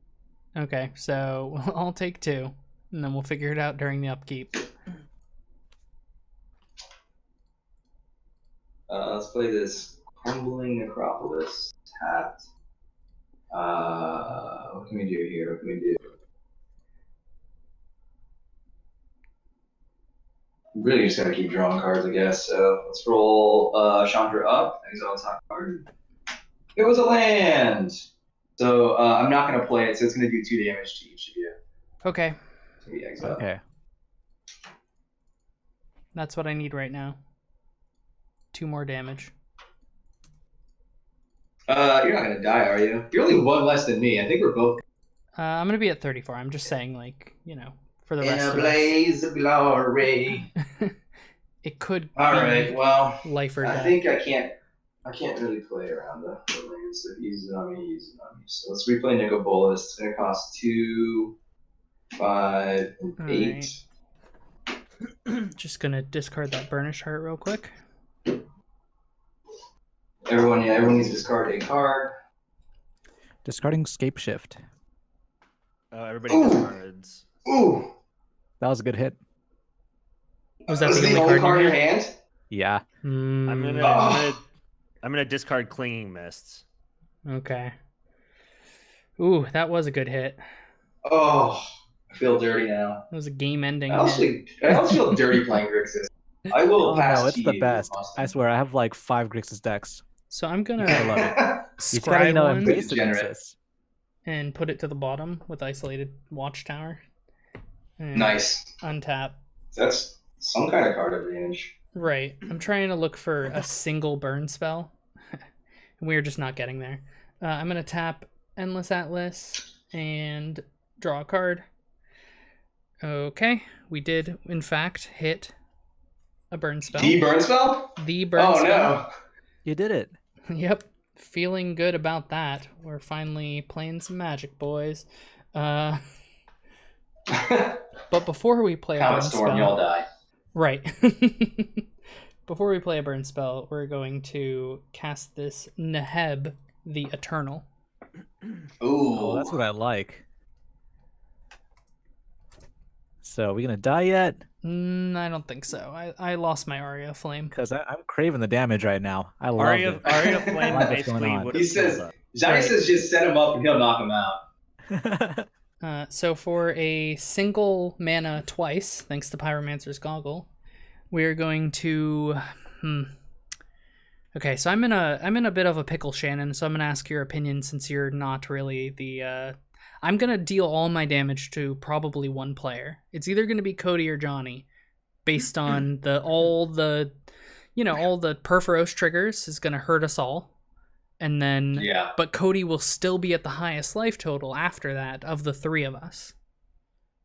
Okay, so I'll take 2, and then we'll figure it out during the upkeep. Let's play this Crumbling Necropolis. Tapped. What can we do here? What can we do? Really just gotta keep drawing cards, I guess. So let's roll Chandra up. Exile top card. It was a land! So I'm not gonna play it, so it's gonna do 2 damage to each of you. Okay. So we exile. Okay. That's what I need right now. 2 more damage. You're not gonna die, are you? You're only 1 less than me. I think we're both I'm gonna be at 34. I'm just saying, like, you know, for the in rest a of blaze of glory. us. It could All be right, well, life or I death. think I can't really play around the lands. So if he uses it on me, use it on me. So let's replay Nicol Bolas. It's gonna cost 2, 5, and 8. Right. Just gonna discard that Burnish Heart real quick. Everyone needs to discard a card. Discarding Scape Shift. Everybody discards. Ooh, That was a good hit. Was that was the the only only card in your hand? hand? Yeah. I'm gonna discard Clinging Mists. Okay. Ooh, that was a good hit. Oh, I feel dirty now. That was a game-ending I also feel dirty playing Grixis. I will pass no, it's to the you, best. Austin. I swear, I have like 5 Grixis decks. So I'm I love gonna it. You scry gotta, one embrace the Degenerate. Grixis. and put it to the bottom with Isolated Watchtower. And Nice. untap. That's some kind of card advantage. Right. I'm trying to look for a single burn spell. We're just not getting there. I'm going to tap Endless Atlas and draw a card. Okay. We did, in fact, hit a burn spell. The burn spell? The burn Oh, spell. no. You did it. Yep. Feeling good about that. We're finally playing some Magic, boys. But before we play a Comet burn Storm, spell... y'all die. Right. Before we play a burn spell, we're going to cast this Neheb the Eternal. Ooh. Oh, that's what I like. So, are we gonna die yet? I don't think so. I lost my Aria Flame. Because I'm craving the damage right now. I love Aria it. Flame What's basically going on? would He have killed says, us. Johnny Right. says just set him up and he'll knock him out. So for a single mana twice, thanks to Pyromancer's Goggle, we're going to... Okay, so I'm in a bit of a pickle, Shannon, so I'm going to ask your opinion since you're not really the... I'm going to deal all my damage to probably one player. It's either going to be Kody or Johnny, based on all the Perforos triggers is going to hurt us all. And then, Yeah. but Kody will still be at the highest life total after that of the 3 of us.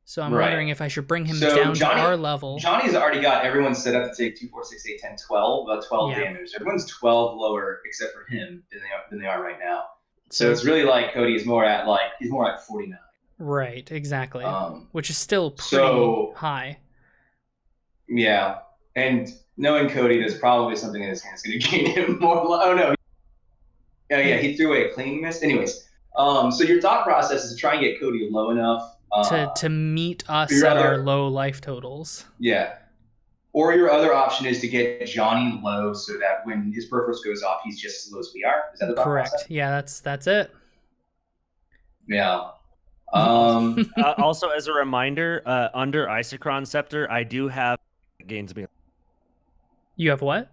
So I'm Right. wondering if I should bring him So down Johnny- to our level. Johnny's already got everyone set up to take 2, 4, 6, 8, 10, 12, about 12 Yeah. damage. Everyone's 12 lower except for him than they are right now. So it's really like Cody is he's more at 49. Right, exactly. Um, Which is still pretty so- high. Yeah, and knowing Cody, there's probably something in his hand that's going to gain him more. Oh no, yeah, he threw away a Clinging Mist. Anyways, so your thought process is to try and get Cody low enough To meet us your at our other- low life totals. Yeah. Or your other option is to get Johnny low so that when his Perforos goes off, he's just as low as we are. Is that the thought Correct. process? Yeah, that's it. Yeah. Also, as a reminder, under Isochron Scepter, I do have gains me. You have what?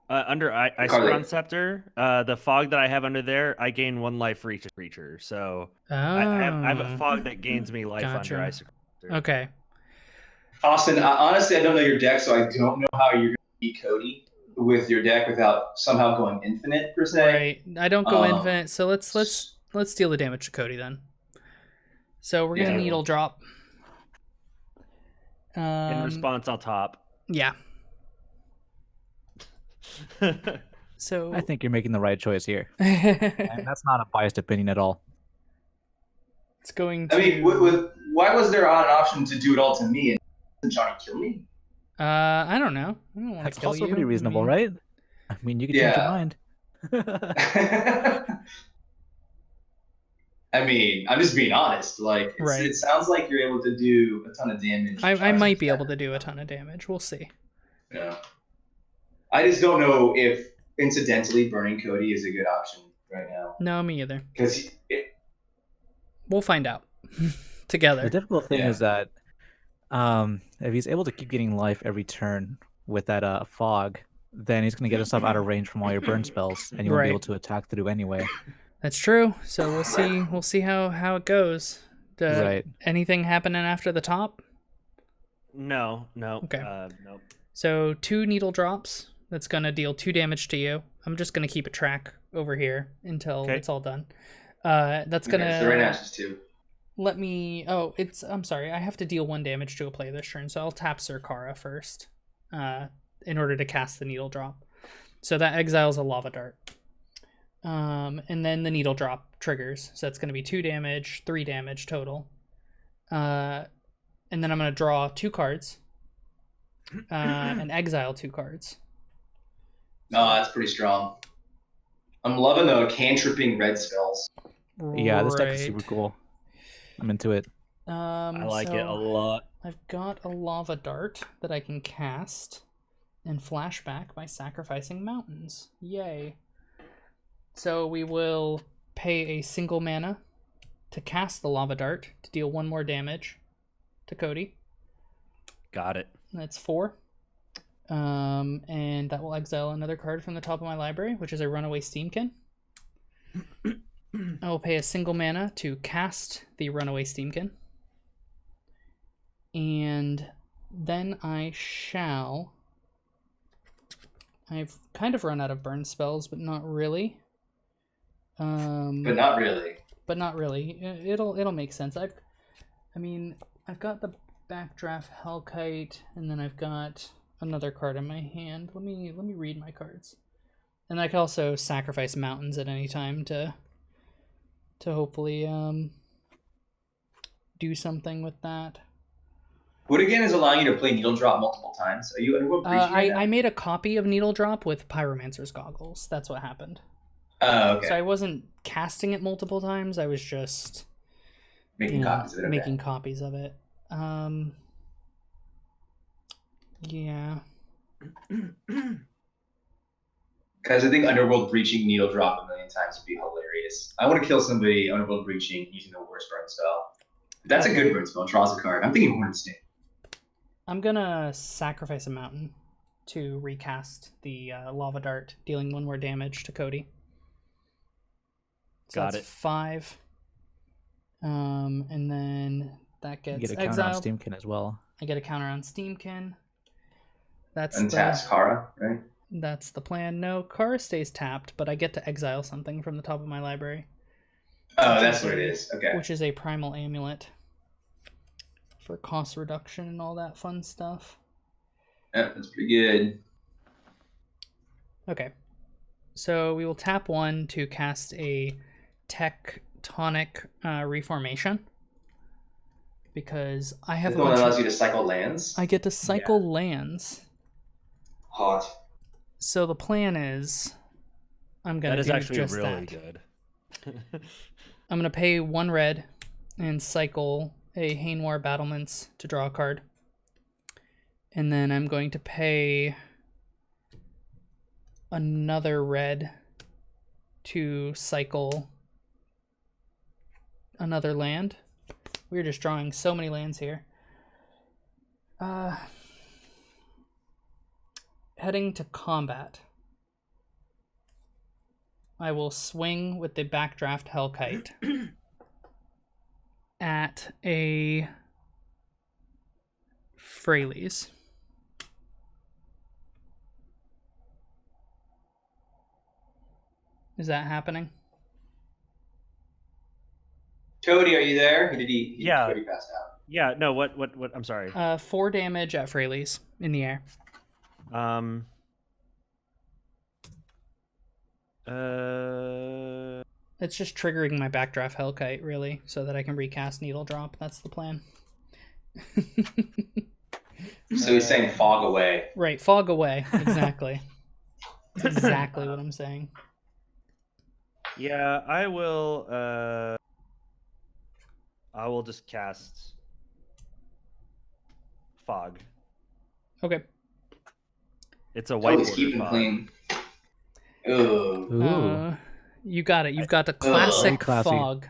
Under Isochron Scepter, the fog that I have under there, I gain 1 life for each creature. So Oh. I have a fog that gains me life Gotcha. under Isochron Scepter. Okay. Austin, honestly, I don't know your deck, so I don't know how you're going to beat Cody with your deck without somehow going infinite, per se. Right. I don't go infinite, so let's deal the damage to Cody then. So we're gonna Yeah. needle drop. In response, I'll top. Yeah. So I think you're making the right choice here. And that's not a biased opinion at all. it's going to. I mean, why was there an option to do it all to me and didn't Johnny kill me? I don't know. I don't want That's to kill also you. pretty reasonable, I mean, right? I mean, you can change your Yeah. mind. I mean, I'm just being honest. Like, Right. it sounds like you're able to do a ton of damage. I might be able to do a ton of damage. We'll see. Yeah. I just don't know if incidentally burning Cody is a good option right now. No, me either. Because We'll find out together. The difficult thing Yeah. is that if he's able to keep getting life every turn with that fog, then he's going to get himself out of range from all your burn spells, and you won't Right. be able to attack through anyway. That's true. So we'll see. We'll see how it goes. Right. Anything happening after the top? No. Okay. Nope. So 2 needle drops. That's gonna deal 2 damage to you. I'm just gonna keep a track over here until it's all done. That's gonna. Okay, so right now it's just 2. Let me. Oh, it's. I'm sorry. I have to deal 1 damage to a player this turn, so I'll tap Syr Carah first, in order to cast the needle drop. So that exiles a lava dart. And then the needle drop triggers. So that's going to be 2 damage, 3 damage total. And then I'm going to draw 2 cards. And exile 2 cards. No, that's pretty strong. I'm loving the cantripping red spells. Yeah, this deck is super cool. I'm into it. I like it a lot. I've got a lava dart that I can cast and flashback by sacrificing mountains. Yay. So we will pay a single mana to cast the lava dart to deal 1 more damage to Kody. Got it. That's 4. And that will exile another card from the top of my library, which is a Runaway Steamkin. I will pay a single mana to cast the Runaway Steamkin. And then I've kind of run out of burn spells, but not really. But not really. But not really. It'll make sense. I've got the Backdraft Hellkite, and then I've got another card in my hand. Let me read my cards. And I can also sacrifice mountains at any time to hopefully do something with that. What again is allowing you to play Needle Drop multiple times? Are you Underworld Breaching right now? I made a copy of Needle Drop with Pyromancer's Goggles. That's what happened. Oh, okay. So I wasn't casting it multiple times. I was just making copies of it. Making copies of it. Yeah. Because I think Underworld Breaching Needle Drop a million times would be hilarious. I want to kill somebody Underworld Breaching using the worst burn spell. That's a good burn spell. Draws a card. I'm thinking Horned Sting. I'm gonna sacrifice a mountain to recast the lava dart, dealing 1 more damage to Kody. So that's 5. And then that gets you get a exiled. counter on Steamkin as well. I get a counter on Steamkin. That's Untap Carah, right? That's the plan. No, Carah stays tapped, but I get to exile something from the top of my library. Oh, that's what it is. Okay. Which is a Primal Amulet for cost reduction and all that fun stuff. Yeah, that's pretty good. Okay. So we will tap 1 to cast a Tectonic Reformation. Because I have This one allows you to cycle lands? I get to cycle lands. Hot. So the plan is I'm going to do just that. That is actually really good. I'm going to pay 1 red and cycle a Llanowar Battlements to draw a card. And then I'm going to pay another red to cycle another land. We're just drawing so many lands here. Heading to combat. I will swing with the Backdraft Hellkite at a Freyalise. Is that happening? Kody, are you there? Yeah. Kody passed out. Yeah, no, what, I'm sorry. 4 damage at Freyalise in the air. It's just triggering my Backdraft Hellkite, really, so that I can recast Needle Drop. That's the plan. So he's saying fog away. Right, fog away. Exactly. That's exactly what I'm saying. Yeah, I will just cast Fog. Okay. It's a white he's keeping fog. clean. Ooh. You got it. You've got the classic fog.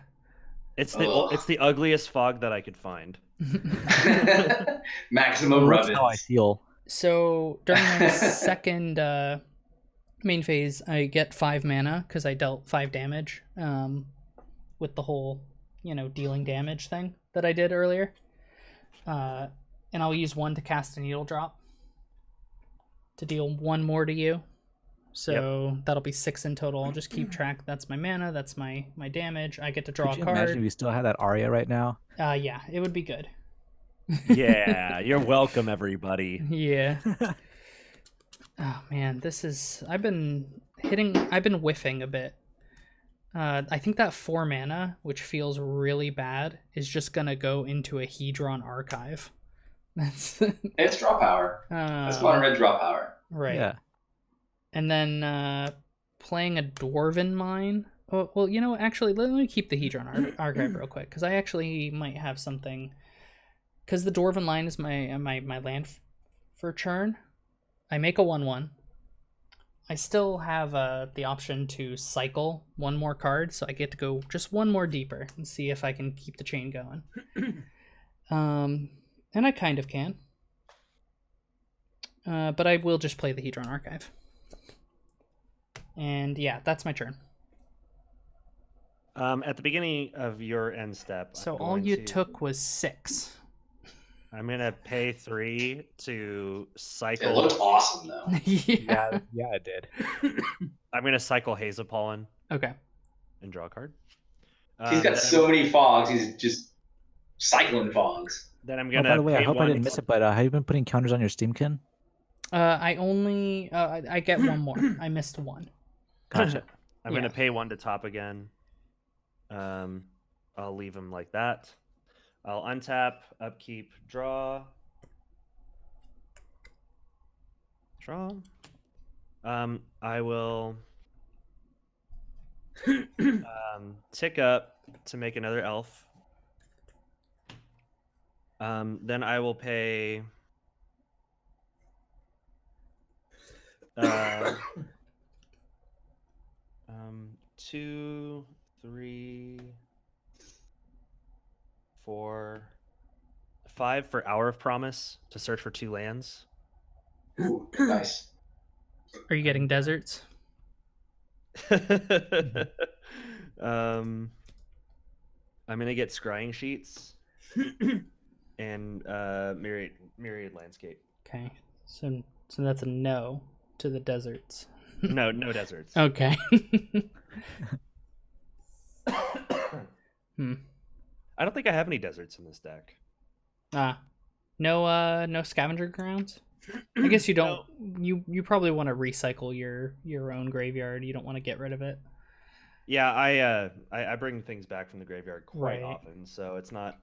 It's the ugliest fog that I could find. Maximum rubbish. That's how I feel. So during my second main phase, I get 5 mana because I dealt 5 damage with the whole, dealing damage thing that I did earlier. And And I'll use 1 to cast a needle drop to deal 1 more to you. So that'll be 6 in total. I'll just keep track. That's my mana. That's my damage. I get to draw Could you a card. imagine if you still had that Arya right now? Yeah, it would be good. Yeah, you're welcome, everybody. Yeah. Oh man, I've been whiffing a bit. I think that 4 mana, which feels really bad, is just gonna go into a Hedron archive. It's draw power. That's one red draw power. Right. Yeah. And then playing a Dwarven Mine. Oh, well, you know, actually, let me keep the Hedron archive real quick, because I actually might have something. Because the Dwarven Line is my land for churn. I make a 1/1. I still have the option to cycle 1 more card, so I get to go just 1 more deeper and see if I can keep the chain going. And I kind of can. But I will just play the Hedron archive. And yeah, that's my turn. At the beginning of your end step, So all you took was 6. I'm gonna pay 3 to cycle. It looked awesome though. Yeah, it did. I'm gonna cycle Hazepollen Okay. and draw a card. He's got so many fogs. He's just cycling fogs. Then I'm Oh, gonna. by the way, I pay hope I 1 didn't miss it, but have you been putting counters on your Steamkin? I only I get 1 more. I missed 1. Gotcha. I'm gonna pay 1 to top again. I'll leave him like that. I'll untap, upkeep, draw. I will tick up to make another elf. Then I will pay 2, 3, 4, 5 for Hour of Promise to search for 2 lands. Ooh, nice. Are you getting deserts? I'm gonna get Scrying Sheets and Myriad Landscape. Okay. So that's a no to the deserts. No deserts. Okay. I don't think I have any deserts in this deck. No scavenger grounds? I guess you don't. No. You probably want to recycle your own graveyard. You don't want to get rid of it. Yeah, I bring things back from the graveyard quite often, so it's not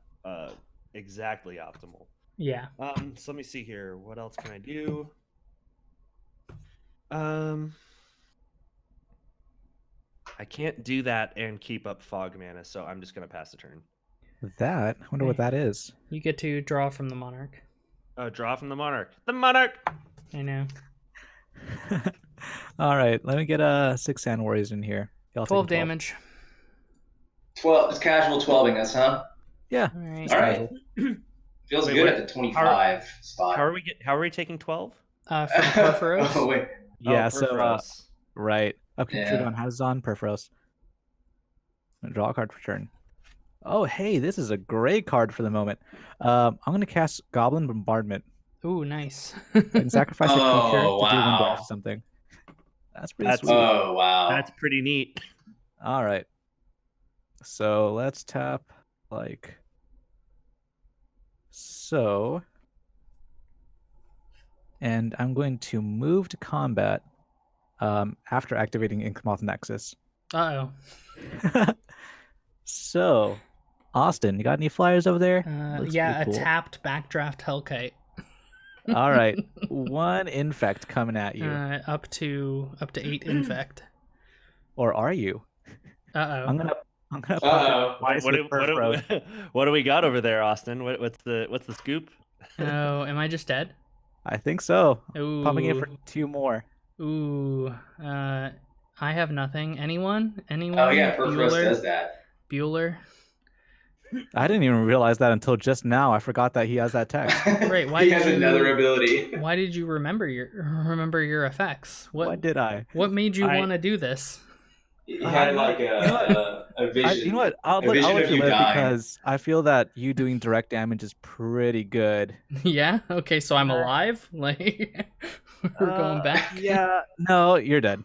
exactly optimal. Yeah. So let me see here. What else can I do? I can't do that and keep up fog mana, so I'm just gonna pass the turn. That? I wonder what that is. You get to draw from the Monarch. Oh, draw from the Monarch. The Monarch! I know. All right, let me get 6 Sand Warriors in here. 12 damage. 12. It's casual 12ing us, huh? Yeah. All right. Feels good at the 25 spot. How are we taking 12? From Perforos. Oh wait. Yeah. Perforos. Right. Upkeep trigger on Hazezon, Perforos. Draw a card for turn. Oh, hey, this is a great card for the moment. I'm going to cast Goblin Bombardment. Ooh, nice. And sacrifice a creature to do 1 wow. damage or something. That's pretty sweet. Oh, wow. That's pretty neat. All right. So let's tap like so. And I'm going to move to combat after activating Inkmoth Nexus. Uh-oh. So, Austin, you got any flyers over there? Yeah, cool. A tapped backdraft Hellkite. All right, 1 infect coming at you. Up to 8 infect. Or are you? Uh-oh. I'm gonna what do we got over there, Austin? What's the scoop? Oh, am I just dead? I think so. Ooh. Pumping in for 2 more. Ooh. I have nothing. Anyone? Oh yeah, Perforos does that. Bueller. I didn't even realize that until just now. I forgot that he has that text. Right. Why he has another ability. Why did you remember your effects? What did I? What made you want to do this? He had like a A vision. You know what? I'll A vision let of you you live dying. because I feel that you doing direct damage is pretty good. Yeah. Okay. So I'm alive. Like we're going back. Yeah. No, you're dead.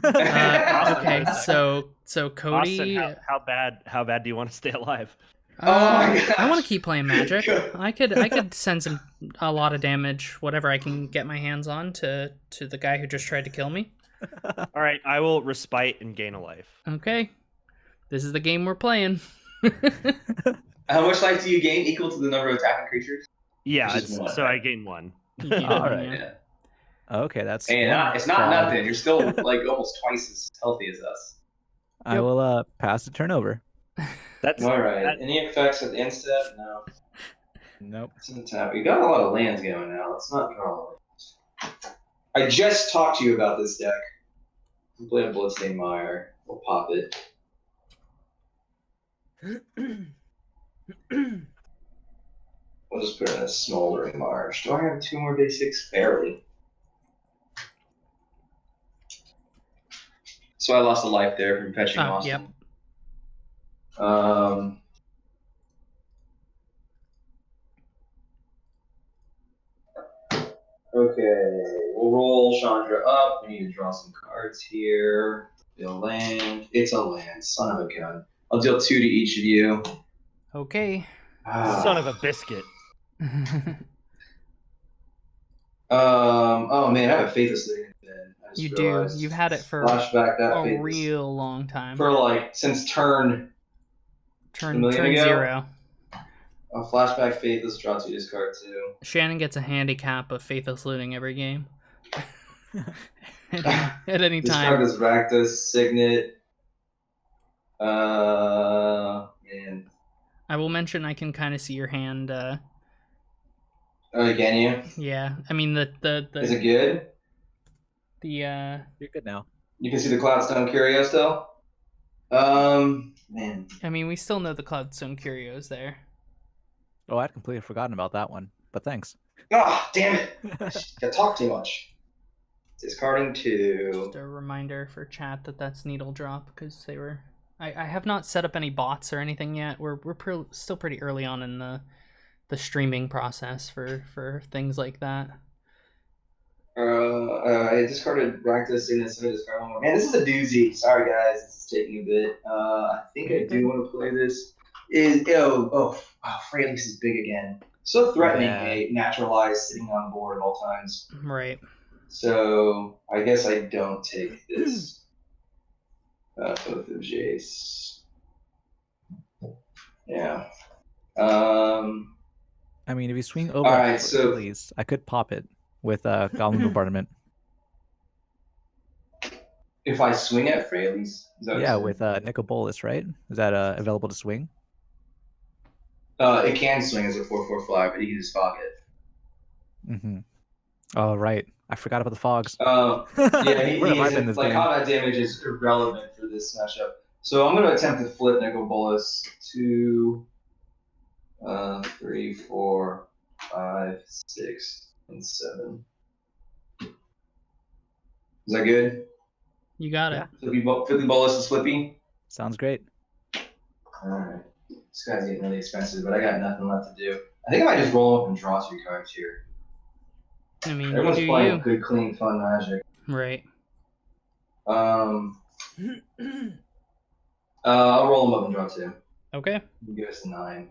Okay. So Austin, Kody. how bad do you want to stay alive? Oh my I want gosh. to keep playing Magic. Go. I could send a lot of damage, whatever I can get my hands on, to the guy who just tried to kill me. All right, I will respite and gain a life. Okay, this is the game we're playing. How much life do you gain? Equal to the number of attacking creatures? Yeah, Which is one, so right? I gain one. You can- All right. yeah. Okay, that's. Hey, one it's not fog. nothing. You're still like almost twice as healthy as us. I will pass the turnover. That's All right. that- Any effects at the end step? No. Nope. It's in tap. We got a lot of lands going now. Let's not draw lands. I just talked to you about this deck. Play a Bloodstained Mire. We'll pop it. We'll just put in a Smoldering Marsh. Do I have 2 more basics? Barely. So I lost a life there from fetching Austin. Yep. Okay, we'll roll Chandra up. We need to draw some cards here. A land. It's a land. Son of a gun. I'll deal 2 to each of you. Okay. son of a biscuit. Oh man, I have a Faithless Living then. I just You do. realized. You've had it for Flashback that a Faithless. real long time. For like since turn Turn ago? 0. a flashback Faithless, draw 2 discard 2. Shannon gets a handicap of Faithless Looting every game. At any Discard time. this Rakdos Signet. Man. I will mention I can kind of see your hand. Oh, can you? Yeah, I mean Is it good? the You're good now. You can see the Cloudstone Curio still? Man. I mean we still know the Cloudstone Curios there. Oh, I'd completely forgotten about that one. But thanks. Ah, damn it! I talk too much. Discarding 2. Just a reminder for chat that that's needle drop because they were. I have not set up any bots or anything yet. We're still pretty early on in the streaming process for things like that. I discarded Rakdos Signet, so I discard 1 more. Man, this is a doozy. Sorry guys, this is taking a bit. I think I do want to play this. Freyalise is big again. So threatening, a naturalized sitting on board at all times. Right. So I guess I don't take this. Both of Jace. Yeah. I mean, if you swing over, Alright, so- please, I could pop it with Goblin Bombardment. If I swing at Freyalise? Is that what Yeah, you're with saying? Nicol Bolas, right? Is that available to swing? It can swing as a 4/4 flyer, but you can just fog it. Mm-hmm. Oh, right. I forgot about the fogs. Yeah, Where have I been this like game? combat damage is irrelevant for this matchup. So I'm going to attempt to flip Nicol Bolas 2, 3, 4, 5, 6, and 7. Is that good? You got it. Yeah. Flippy Bolas is flippy. Sounds great. All right. This guy's getting really expensive, but I got nothing left to do. I think I might just roll up and draw 2 cards here. I mean, Everyone's you do playing you. good, clean, fun Magic. Right. I'll roll them up and draw 2. Okay. Give us a 9.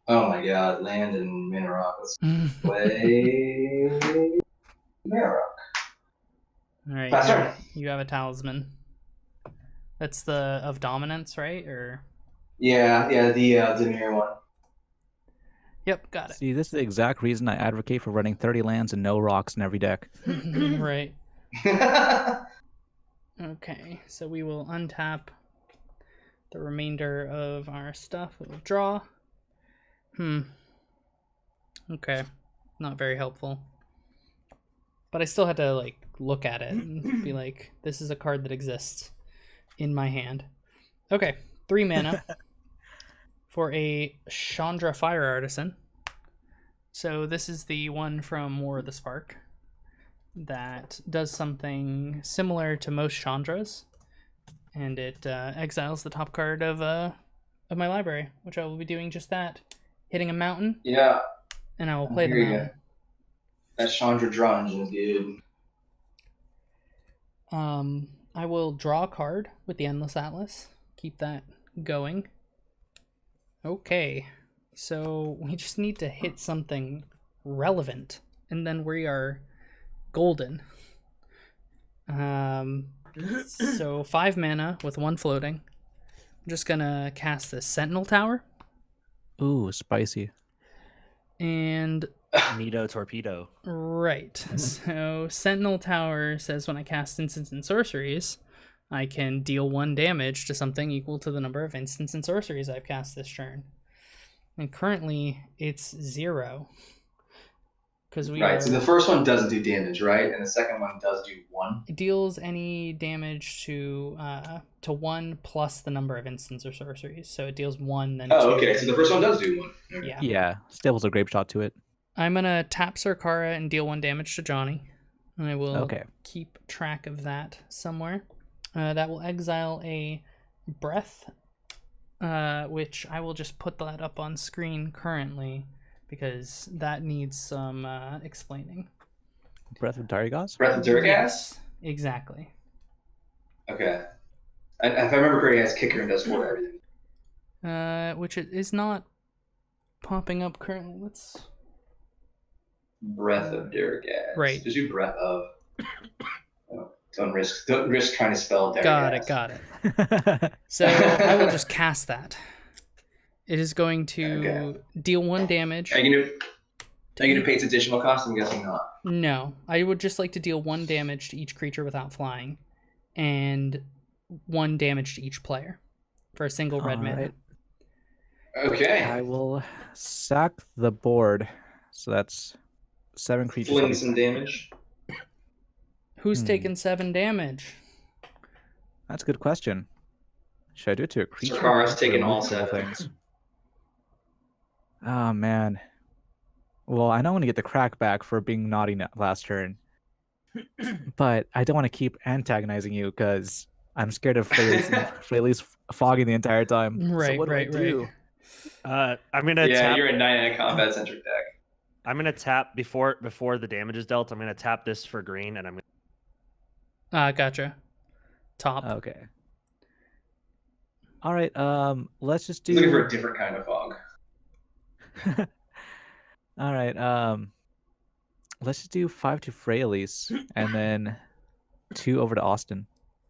Oh my god, land and Mana Rock. Let's play Mana Rock. All right. Pass turn. You have a talisman. That's the of dominance, right? Or Yeah, the Dimir one. yep, got it. See, this is the exact reason I advocate for running 30 lands and no rocks in every deck. Right. Okay, so we will untap the remainder of our stuff. We'll draw. Okay, not very helpful. But I still had to like look at it and be like, this is a card that exists in my hand. Okay, 3 mana for a Chandra Fire Artisan. So this is the one from War of the Spark. that does something similar to most Chandras, and it exiles the top card of my library, which I will be doing just that, hitting a mountain. Yeah. And I will play the mountain. That Chandra Drunge, dude. I will draw a card with the Endless Atlas. Keep that going. Okay, so we just need to hit something relevant, and then we are golden. So 5 mana with 1 floating. I'm just gonna cast this Sentinel Tower. Ooh, spicy. And Nito Torpedo. right. So Sentinel Tower says when I cast instants and sorceries, I can deal 1 damage to something equal to the number of instants and sorceries I've cast this turn. And currently it's 0. Because so the first one doesn't do damage, right? And the second one does do 1. It deals any damage to 1 plus the number of instants or sorceries. So it deals 1, then 2. Oh, okay. So the first one does do 1. Yeah. Yeah, Stables a grape shot to it. I'm gonna tap Syr Carah and deal 1 damage to Johnny. And I will Okay. keep track of that somewhere. That will exile a breath, which I will just put that up on screen currently because that needs some explaining. Breath of Darigas? Breath of Durgas? Yes, exactly. Okay. And if I remember correctly, it has kicker and does 4 everything. Which it is not popping up currently. Let's... Breath of Durgas. Right. Just do breath of. Oh, don't risk trying to spell Durgas. Got it. So I will just cast that. It is going to deal 1 damage. Are you gonna pay its additional cost? I'm guessing not. No, I would just like to deal 1 damage to each creature without flying, and 1 damage to each player for a single red mana. Right. Okay. I will sack the board. So that's 7 creatures. Fling some damage. Who's taken 7 damage? That's a good question. Should I do it to a creature? Syr Carah's or taken all multiple 7. things? Oh man. Well, I know I'm gonna get the crack back for being naughty last turn, but I don't want to keep antagonizing you because I'm scared of Freyalise fogging the entire time. Right, so what do I do? I'm gonna tap. You're a 9 combat centric deck. I'm gonna tap before the damage is dealt. I'm gonna tap this for green, and I'm gonna. Gotcha. Top. Okay. All right. Let's just do. Looking for a different kind of fog. All right. Let's just do 5 to Freyalise and then 2 over to Austin.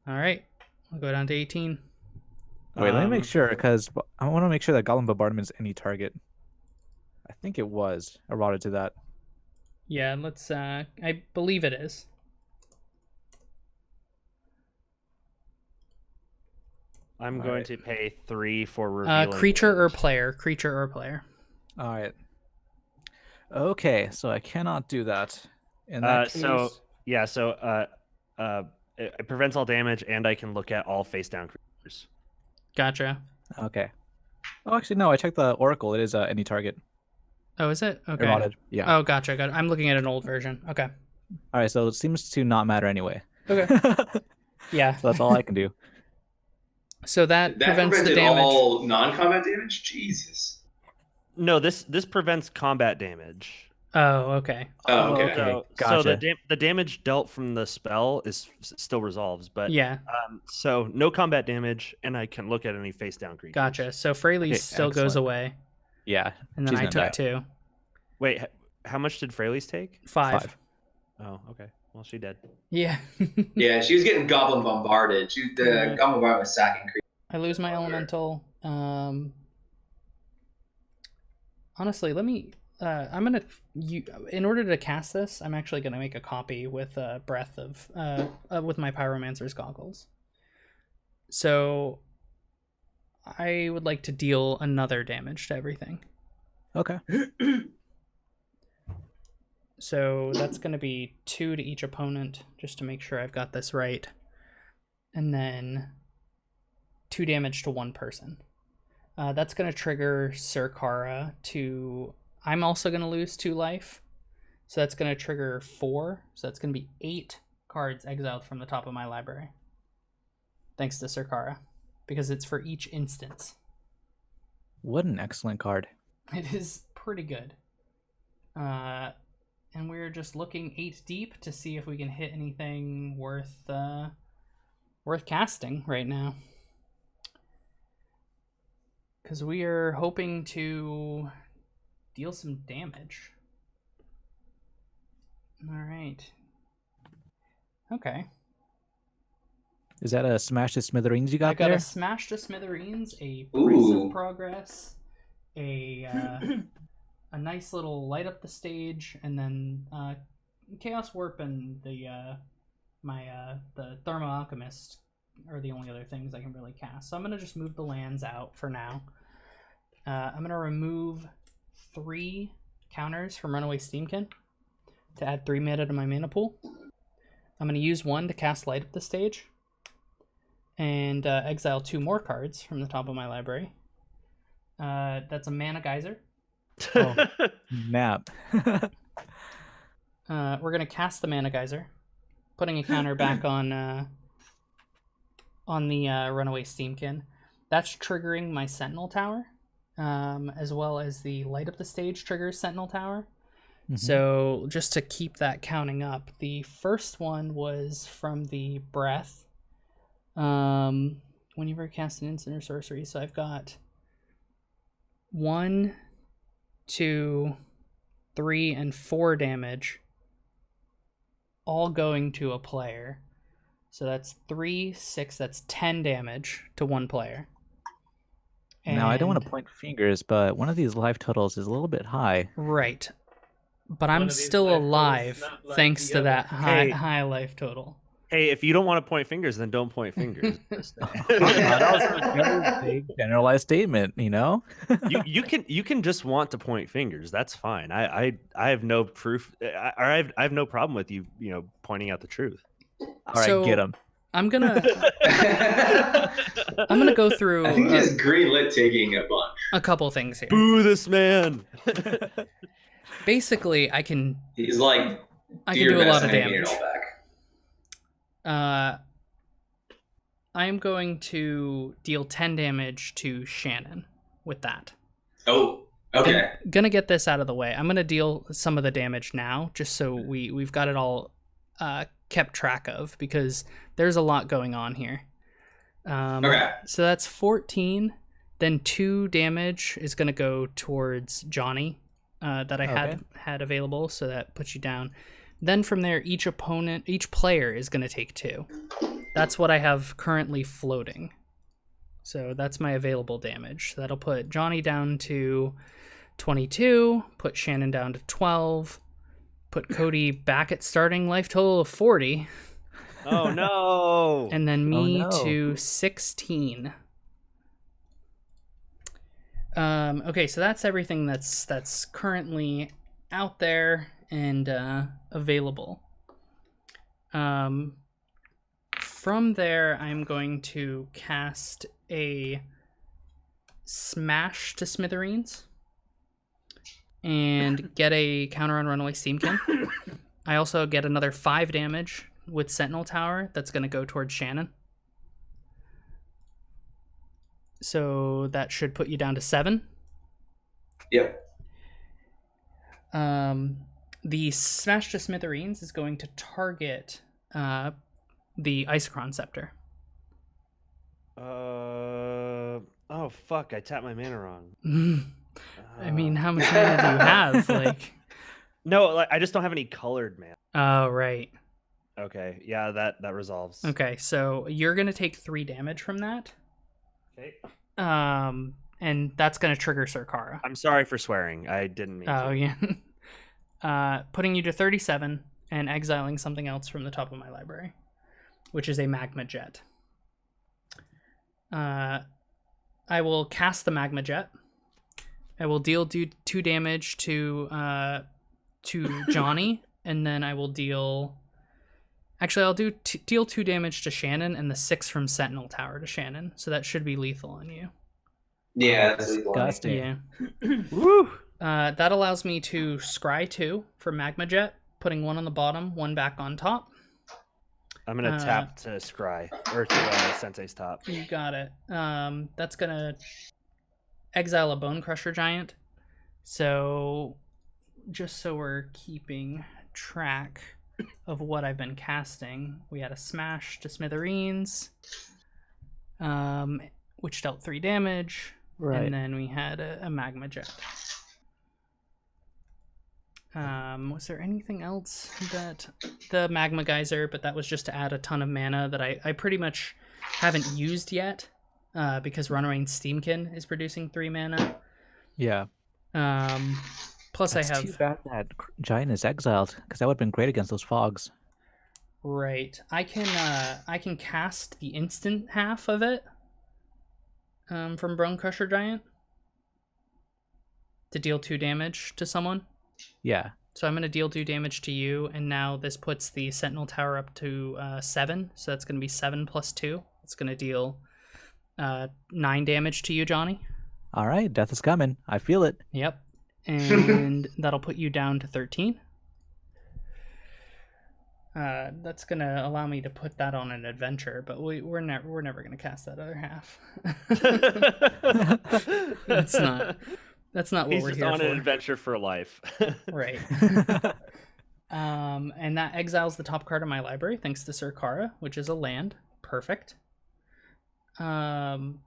All right. I'll go down to 18. Wait, let me make sure because I want to make sure that Goblin Bombardment is any target. I think it was eroded to that. Yeah, let's. I believe it is. I'm going to pay 3 for revealing. Creature or player. Creature or player. All right. Okay, so I cannot do that. In that case... So it prevents all damage, and I can look at all face down creatures. Gotcha. Okay. Oh, actually, no. I checked the Oracle. It is any target. Oh, is it? Okay. Eroded. Yeah. Oh, gotcha. I'm looking at an old version. Okay. All right, so it seems to not matter anyway. Okay. Yeah. So that's all I can do. So that prevents the damage. All non-combat damage? Jesus. No, this prevents combat damage. Oh, okay. Oh, okay. Gotcha. So the damage dealt from the spell still resolves, but yeah. So no combat damage, and I can look at any face down creatures. Gotcha. So Freyalise still goes away. Yeah. And then I took 2. Wait, how much did Freyalise take? 5. Oh, okay. Well, she did. Yeah. Yeah, she was getting Goblin Bombarded. The Goblin Bombardment was sacking creatures. I lose my elemental. Honestly, let me. I'm gonna. In order to cast this, I'm actually gonna make a copy with breath of with my Pyromancer's goggles. So, I would like to deal another damage to everything. Okay. So that's gonna be 2 to each opponent, just to make sure I've got this right, and then 2 damage to 1 person. That's going to trigger Syr Carah to... I'm also going to lose 2 life. So that's going to trigger 4. So that's going to be 8 cards exiled from the top of my library. Thanks to Syr Carah, because it's for each instance. What an excellent card. It is pretty good. And we're just looking 8 deep to see if we can hit anything worth casting right now. Because we are hoping to deal some damage. All right. Okay. Is that a Smash to Smithereens you got I got there? a Smash to Smithereens, a Brace of Progress, a nice little Light Up the Stage, and then Chaos Warp and the Thermo Alchemist are the only other things I can really cast. So I'm gonna just move the lands out for now. I'm gonna remove 3 counters from Runaway Steamkin to add 3 mana to my mana pool. I'm gonna use 1 to cast Light Up the Stage, and exile 2 more cards from the top of my library. That's a Mana Geyser. Oh, nap. We're gonna cast the Mana Geyser, putting a counter back on the Runaway Steamkin. That's triggering my Sentinel Tower, as well as the Light Up the Stage triggers Sentinel Tower. Mm-hmm. So just to keep that counting up, the first one was from the Breath. Whenever I cast an instant or sorcery, so I've got 1, 2, 3, and 4 damage all going to a player. So that's 3, 6, that's 10 damage to 1 player. And now, I don't want to point fingers, but one of these life totals is a little bit high. Right. But I'm still alive thanks to that high life total. Hey, if you don't want to point fingers, then don't point fingers. That was a very big generalized statement, you know? you can just want to point fingers. That's fine. I have no proof. I have no problem with you pointing out the truth. All right, get him. I'm gonna go through. I think just greenlit taking a bunch. A couple things here. Boo this man. Basically, I can. He's like. I can do a lot of damage. It all back. I am going to deal 10 damage to Shannon with that. Oh, okay. Gonna get this out of the way. I'm gonna deal some of the damage now, just so we've got it all kept track of, because there's a lot going on here. Okay. So that's 14. Then 2 damage is gonna go towards Johnny that I had available, so that puts you down. Then from there, each player is going to take 2. That's what I have currently floating. So that's my available damage. So that'll put Johnny down to 22, put Shannon down to 12, put Kody back at starting life total of 40. Oh, no. And then me to 16. Okay, so that's everything that's currently out there and available. From there, I'm going to cast a Smash to Smithereens and get a counter on Runaway Steamkin. I also get another 5 damage with Sentinel Tower that's going to go towards Shannon. So that should put you down to 7. Yep. The Smash to Smithereens is going to target the Isochron Scepter. Oh, fuck. I tapped my mana wrong. I mean, how much mana do you have? No, I just don't have any colored mana. Oh, right. Okay. Yeah, that resolves. Okay, so you're going to take 3 damage from that. Okay. And that's going to trigger Syr Carah. I'm sorry for swearing. I didn't mean to. Oh, yeah. Putting you to 37 and exiling something else from the top of my library, which is a Magma Jet. I will cast the Magma Jet. I will deal 2 damage to Johnny, and then I will deal... Actually, I'll deal 2 damage to Shannon and the 6 from Sentinel Tower to Shannon, so that should be lethal on you. Yeah, that's disgusting. Yeah. Woo! That allows me to scry 2 for Magma Jet, putting 1 on the bottom, 1 back on top. I'm gonna tap to scry or to Sensei's top. You got it. That's gonna exile a Bone Crusher Giant. So, just so we're keeping track of what I've been casting, we had a Smash to Smithereens, which dealt 3 damage, and then we had a Magma Jet. Was there anything else that the Magma Geyser, but that was just to add a ton of mana that I pretty much haven't used yet, because Runaway Steamkin is producing 3 mana. Yeah. Plus That's I have too bad that Giant is exiled, because that would have been great against those fogs. right. I can cast the instant half of it from Bone Crusher Giant to deal 2 damage to someone. Yeah. So I'm going to deal 2 damage to you, and now this puts the Sentinel Tower up to 7, so that's going to be 7 plus 2. It's going to deal 9 damage to you, Johnny. All right, death is coming. I feel it. Yep. And that'll put you down to 13. That's going to allow me to put that on an adventure, but we're never going to cast that other half. That's not what He's we're just here on for. an adventure for life. Right. And that exiles the top card of my library, thanks to Syr Carah, which is a land. Perfect. Then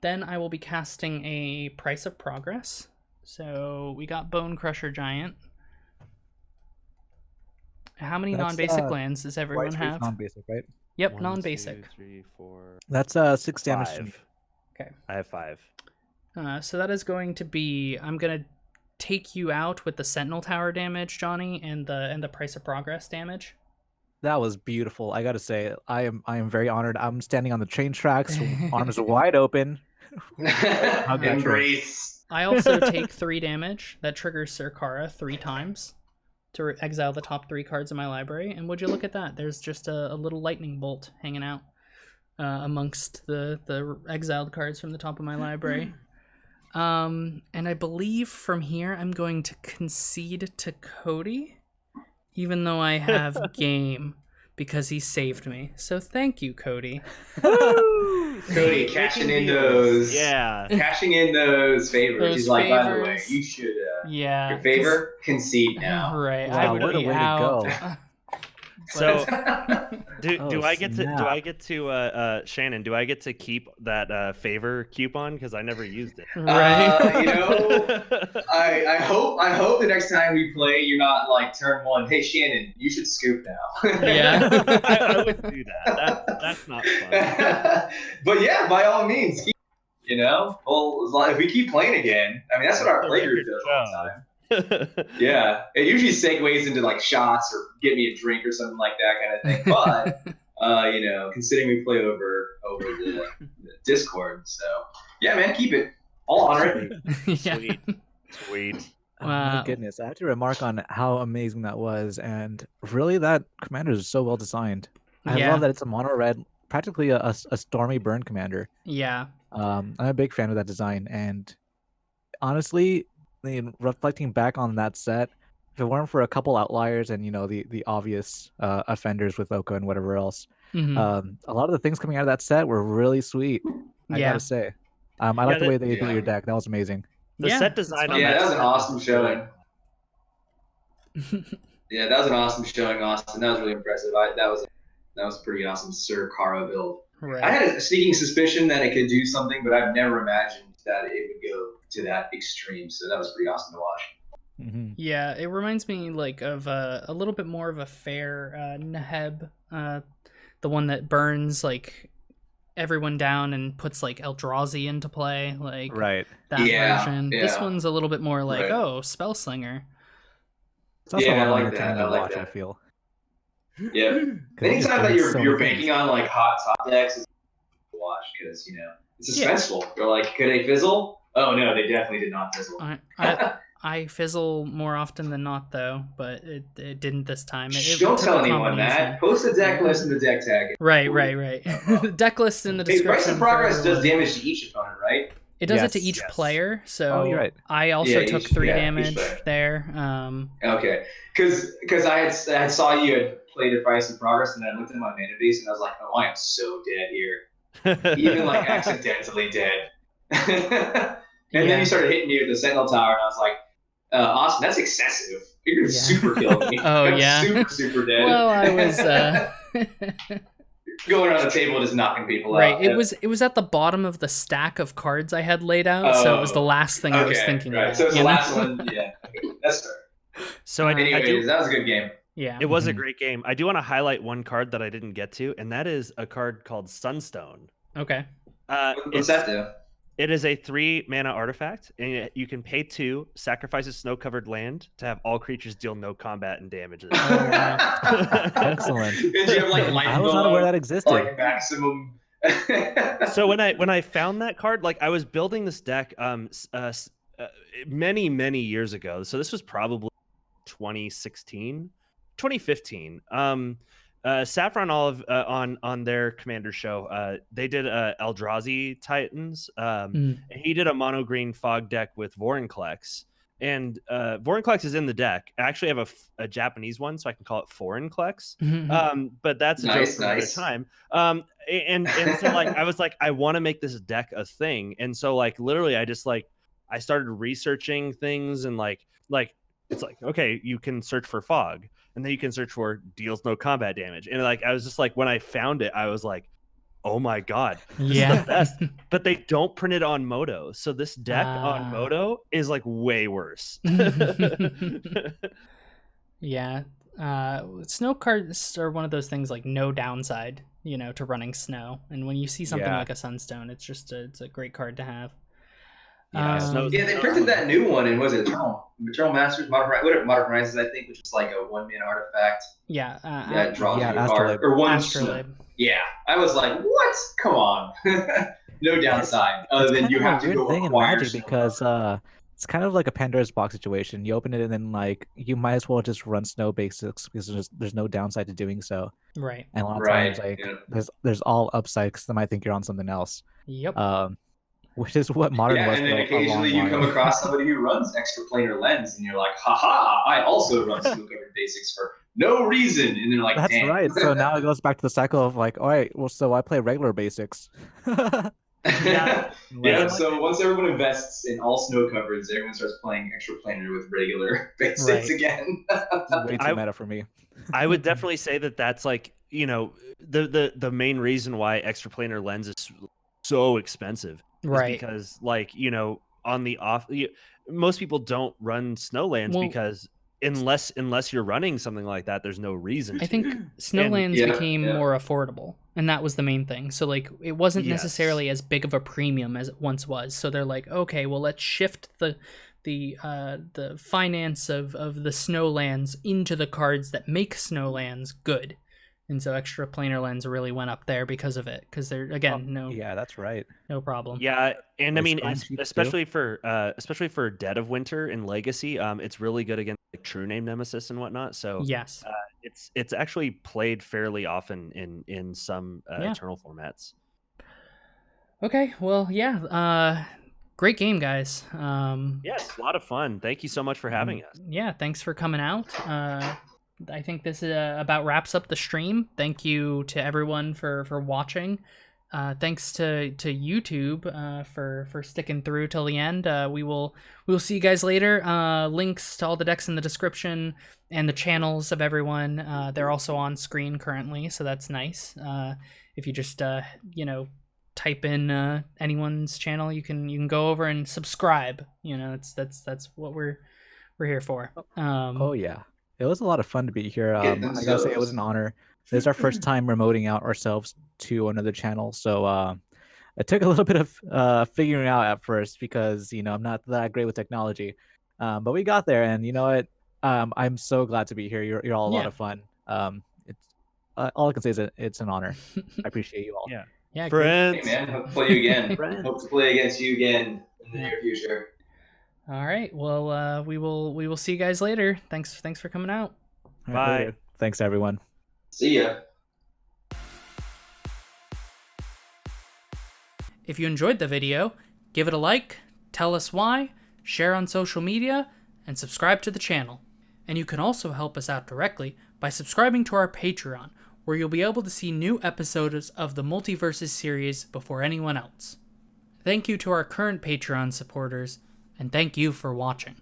I will be casting a Price of Progress. So we got Bone Crusher Giant. How many non-basic lands does everyone have? Non-basic, right? Yep, 1, non-basic. 2, 3, 4. That's 6 damage to me. 5. Okay. I have 5. So that is going to be, I'm gonna take you out with the Sentinel Tower damage, Johnny, and the Price of Progress damage. That was beautiful. I gotta say, I am very honored. I'm standing on the train tracks, arms wide open. Embrace. I also take 3 damage. That triggers Syr Carah 3 times to exile the top 3 cards of my library. And would you look at that? There's just a little lightning bolt hanging out amongst the exiled cards from the top of my library. And I believe from here I'm going to concede to Kody, even though I have game, because he saved me. So thank you, Kody. Cody cashing in those. Yeah. Cashing in those favors. Those He's like, by the way, favors. you should Yeah. your favor concede now. Right. Wow, I would what a be way to out. go. So do Oh, I get snap. to Shannon? Do I get to keep that favor coupon because I never used it? Right. You know, I hope the next time we play, you're not like turn 1. Hey Shannon, you should scoop now. Yeah. I wouldn't do that. That's not fun. But yeah, by all means, you know. Well, if we keep playing again, I mean that's what our play group does all the time. Yeah, it usually segues into like shots or get me a drink or something like that kind of thing. But you know, considering we play over the Discord, so yeah, man, keep it. I'll honor it. Yeah. Sweet. Oh my goodness, I have to remark on how amazing that was, and really that commander is so well designed. I Yeah. love that it's a mono red, practically a stormy burn commander. Yeah. I'm a big fan of that design, and honestly, reflecting back on that set, if it weren't for a couple outliers and the obvious offenders with Oko and whatever else, Mhm. a lot of the things coming out of that set were really sweet. I Yeah. gotta say, I like the way they built your deck. That was amazing. The Yeah, set design on Yeah, that was set an awesome was showing. Yeah, that was an awesome showing, Austin. That was really impressive. That was a pretty awesome Syr Carah build. Right. I had a sneaking suspicion that it could do something, but I've never imagined that it would go to that extreme. So that was pretty awesome to watch. Mm-hmm. Yeah, it reminds me like of a little bit more of a fair Neheb, the one that burns like everyone down and puts like Eldrazi into play, like Right. that version. This one's a little bit more like Spellslinger. It's also Yeah, a I lot more like entertaining that. to I like watch, I that. feel. Yeah. 'Cause he just Anytime that does you're so you're many banking things. on like hot top decks is to watch because it's suspenseful. You're like, could they fizzle? Oh no, they definitely did not fizzle. I fizzle more often than not though, but it didn't this time. Don't took tell a anyone combination. that. Post the deck list in the deck tag. Right. Deck list in the Hey, description. Price of for Progress does everyone. damage to each opponent, right? It does it to Yes, each yes. player, so Oh, you're right. I also Yeah, took each- 3 yeah, each damage player. there. Okay, because I had saw you had played at Price of Progress, and I looked at my mana base, and I was like, oh, I am so dead here, even like accidentally dead. And then Yeah. you started hitting me with the Sentinel Tower, and I was like, Austin, that's excessive. You're gonna Yeah. super kill me. Oh, I'm yeah. super dead. Well, I was going around the table just knocking people right. out. It was at the bottom of the stack of cards I had laid out, so it was the last thing I was thinking right. about. So it's the you know? last one. Yeah, okay. That's fair. So I Anyways, do. that was a good game. Yeah. It was a Mhm. great game. I do want to highlight one card that I didn't get to, and that is a card called Sunstone. Okay. What's that do? It is a 3 mana artifact, and you can pay 2, sacrifice a snow-covered land to have all creatures deal no combat and damage. Oh, wow. Excellent. And you have like I was not aware that existed. like maximum. So when I found that card, like I was building this deck many years ago. So this was probably 2016, 2015. Saffron Olive on their commander show, they did Eldrazi Titans. And he did a mono green fog deck with Vorinclex. And Vorinclex is in the deck. I actually have a Japanese one, so I can call it Vorinclex. But that's a joke for another time. And so like I was like, I want to make this deck a thing. And so like literally I started researching things, and like it's like, okay, you can search for fog, and then you can search for deals no combat damage. And like I was just like, when I found it, I was like, oh my god, this is the best. But they don't print it on Moto, so this deck on Moto is like way worse. Yeah. Snow cards are one of those things like no downside, to running snow. And when you see something like a Sunstone, it's a great card to have. Yeah, they printed that new one, and was it Eternal Masters, Modern Horizons, I think, which is like a 1-mana artifact. Yeah. Draws you a Astrolabe. card or one. Astrolabe. Yeah, I was like, what? Come on. No downside other than you have to go thing in acquire Magic because it's kind of like a Pandora's box situation. You open it and then like you might as well just run snow basics because there's no downside to doing so. Right. And a lot of times like there's all upside because they might think you're on something else. Yep. Which is what modern was. And then for a long occasionally you while. come across somebody who runs extra planar lens, and you're like, haha, I also run snow covered basics for no reason. And they're like, That's damn. right. So now it goes back to the cycle of like, all right, well, so I play regular basics. So once everyone invests in all snow coverage, everyone starts playing extra planar with regular basics again. Way too meta for me. I would definitely say that that's like, the main reason why extra planar lens is so expensive. Right. Because like, on the off, most people don't run Snowlands because unless you're running something like that, there's no reason I think Snowlands became more affordable, and that was the main thing. So like it wasn't necessarily as big of a premium as it once was. So they're like, okay, well, let's shift the finance of the Snowlands into the cards that make Snowlands good. And so extra planar lens really went up there because of it. Because they're Yeah, that's right. no problem. Yeah, and I mean, especially too. for Dead of Winter and Legacy, it's really good against like True Name Nemesis and whatnot. So yes, it's actually played fairly often in some Eternal formats. Okay, well, great game, guys. Yes, a lot of fun. Thank you so much for having us. Yeah, thanks for coming out. I think this about wraps up the stream. Thank you to everyone for watching. Thanks to YouTube for sticking through till the end. We'll see you guys later. Links to all the decks in the description and the channels of everyone. They're also on screen currently, so that's nice. If you just type in anyone's channel, you can go over and subscribe. That's what we're here for. It was a lot of fun to be here. I gotta say it was an honor. This is our first time remoting out ourselves to another channel, so it took a little bit of figuring out at first because I'm not that great with technology, but we got there, and you know what? I'm so glad to be here. You're all a lot of fun. It's all I can say is it's an honor. I appreciate you all. Yeah, friends. Hey man, hope to play you again. Hope to play against you again in the near future. All right. Well, we will see you guys later. Thanks for coming out. All right, Bye. later. Thanks everyone. See ya. If you enjoyed the video, Give it a like, tell us why, share on social media, and subscribe to the channel. And you can also help us out directly by subscribing to our Patreon, where you'll be able to see new episodes of the Multiverses series before anyone else. Thank you to our current Patreon supporters, and thank you for watching.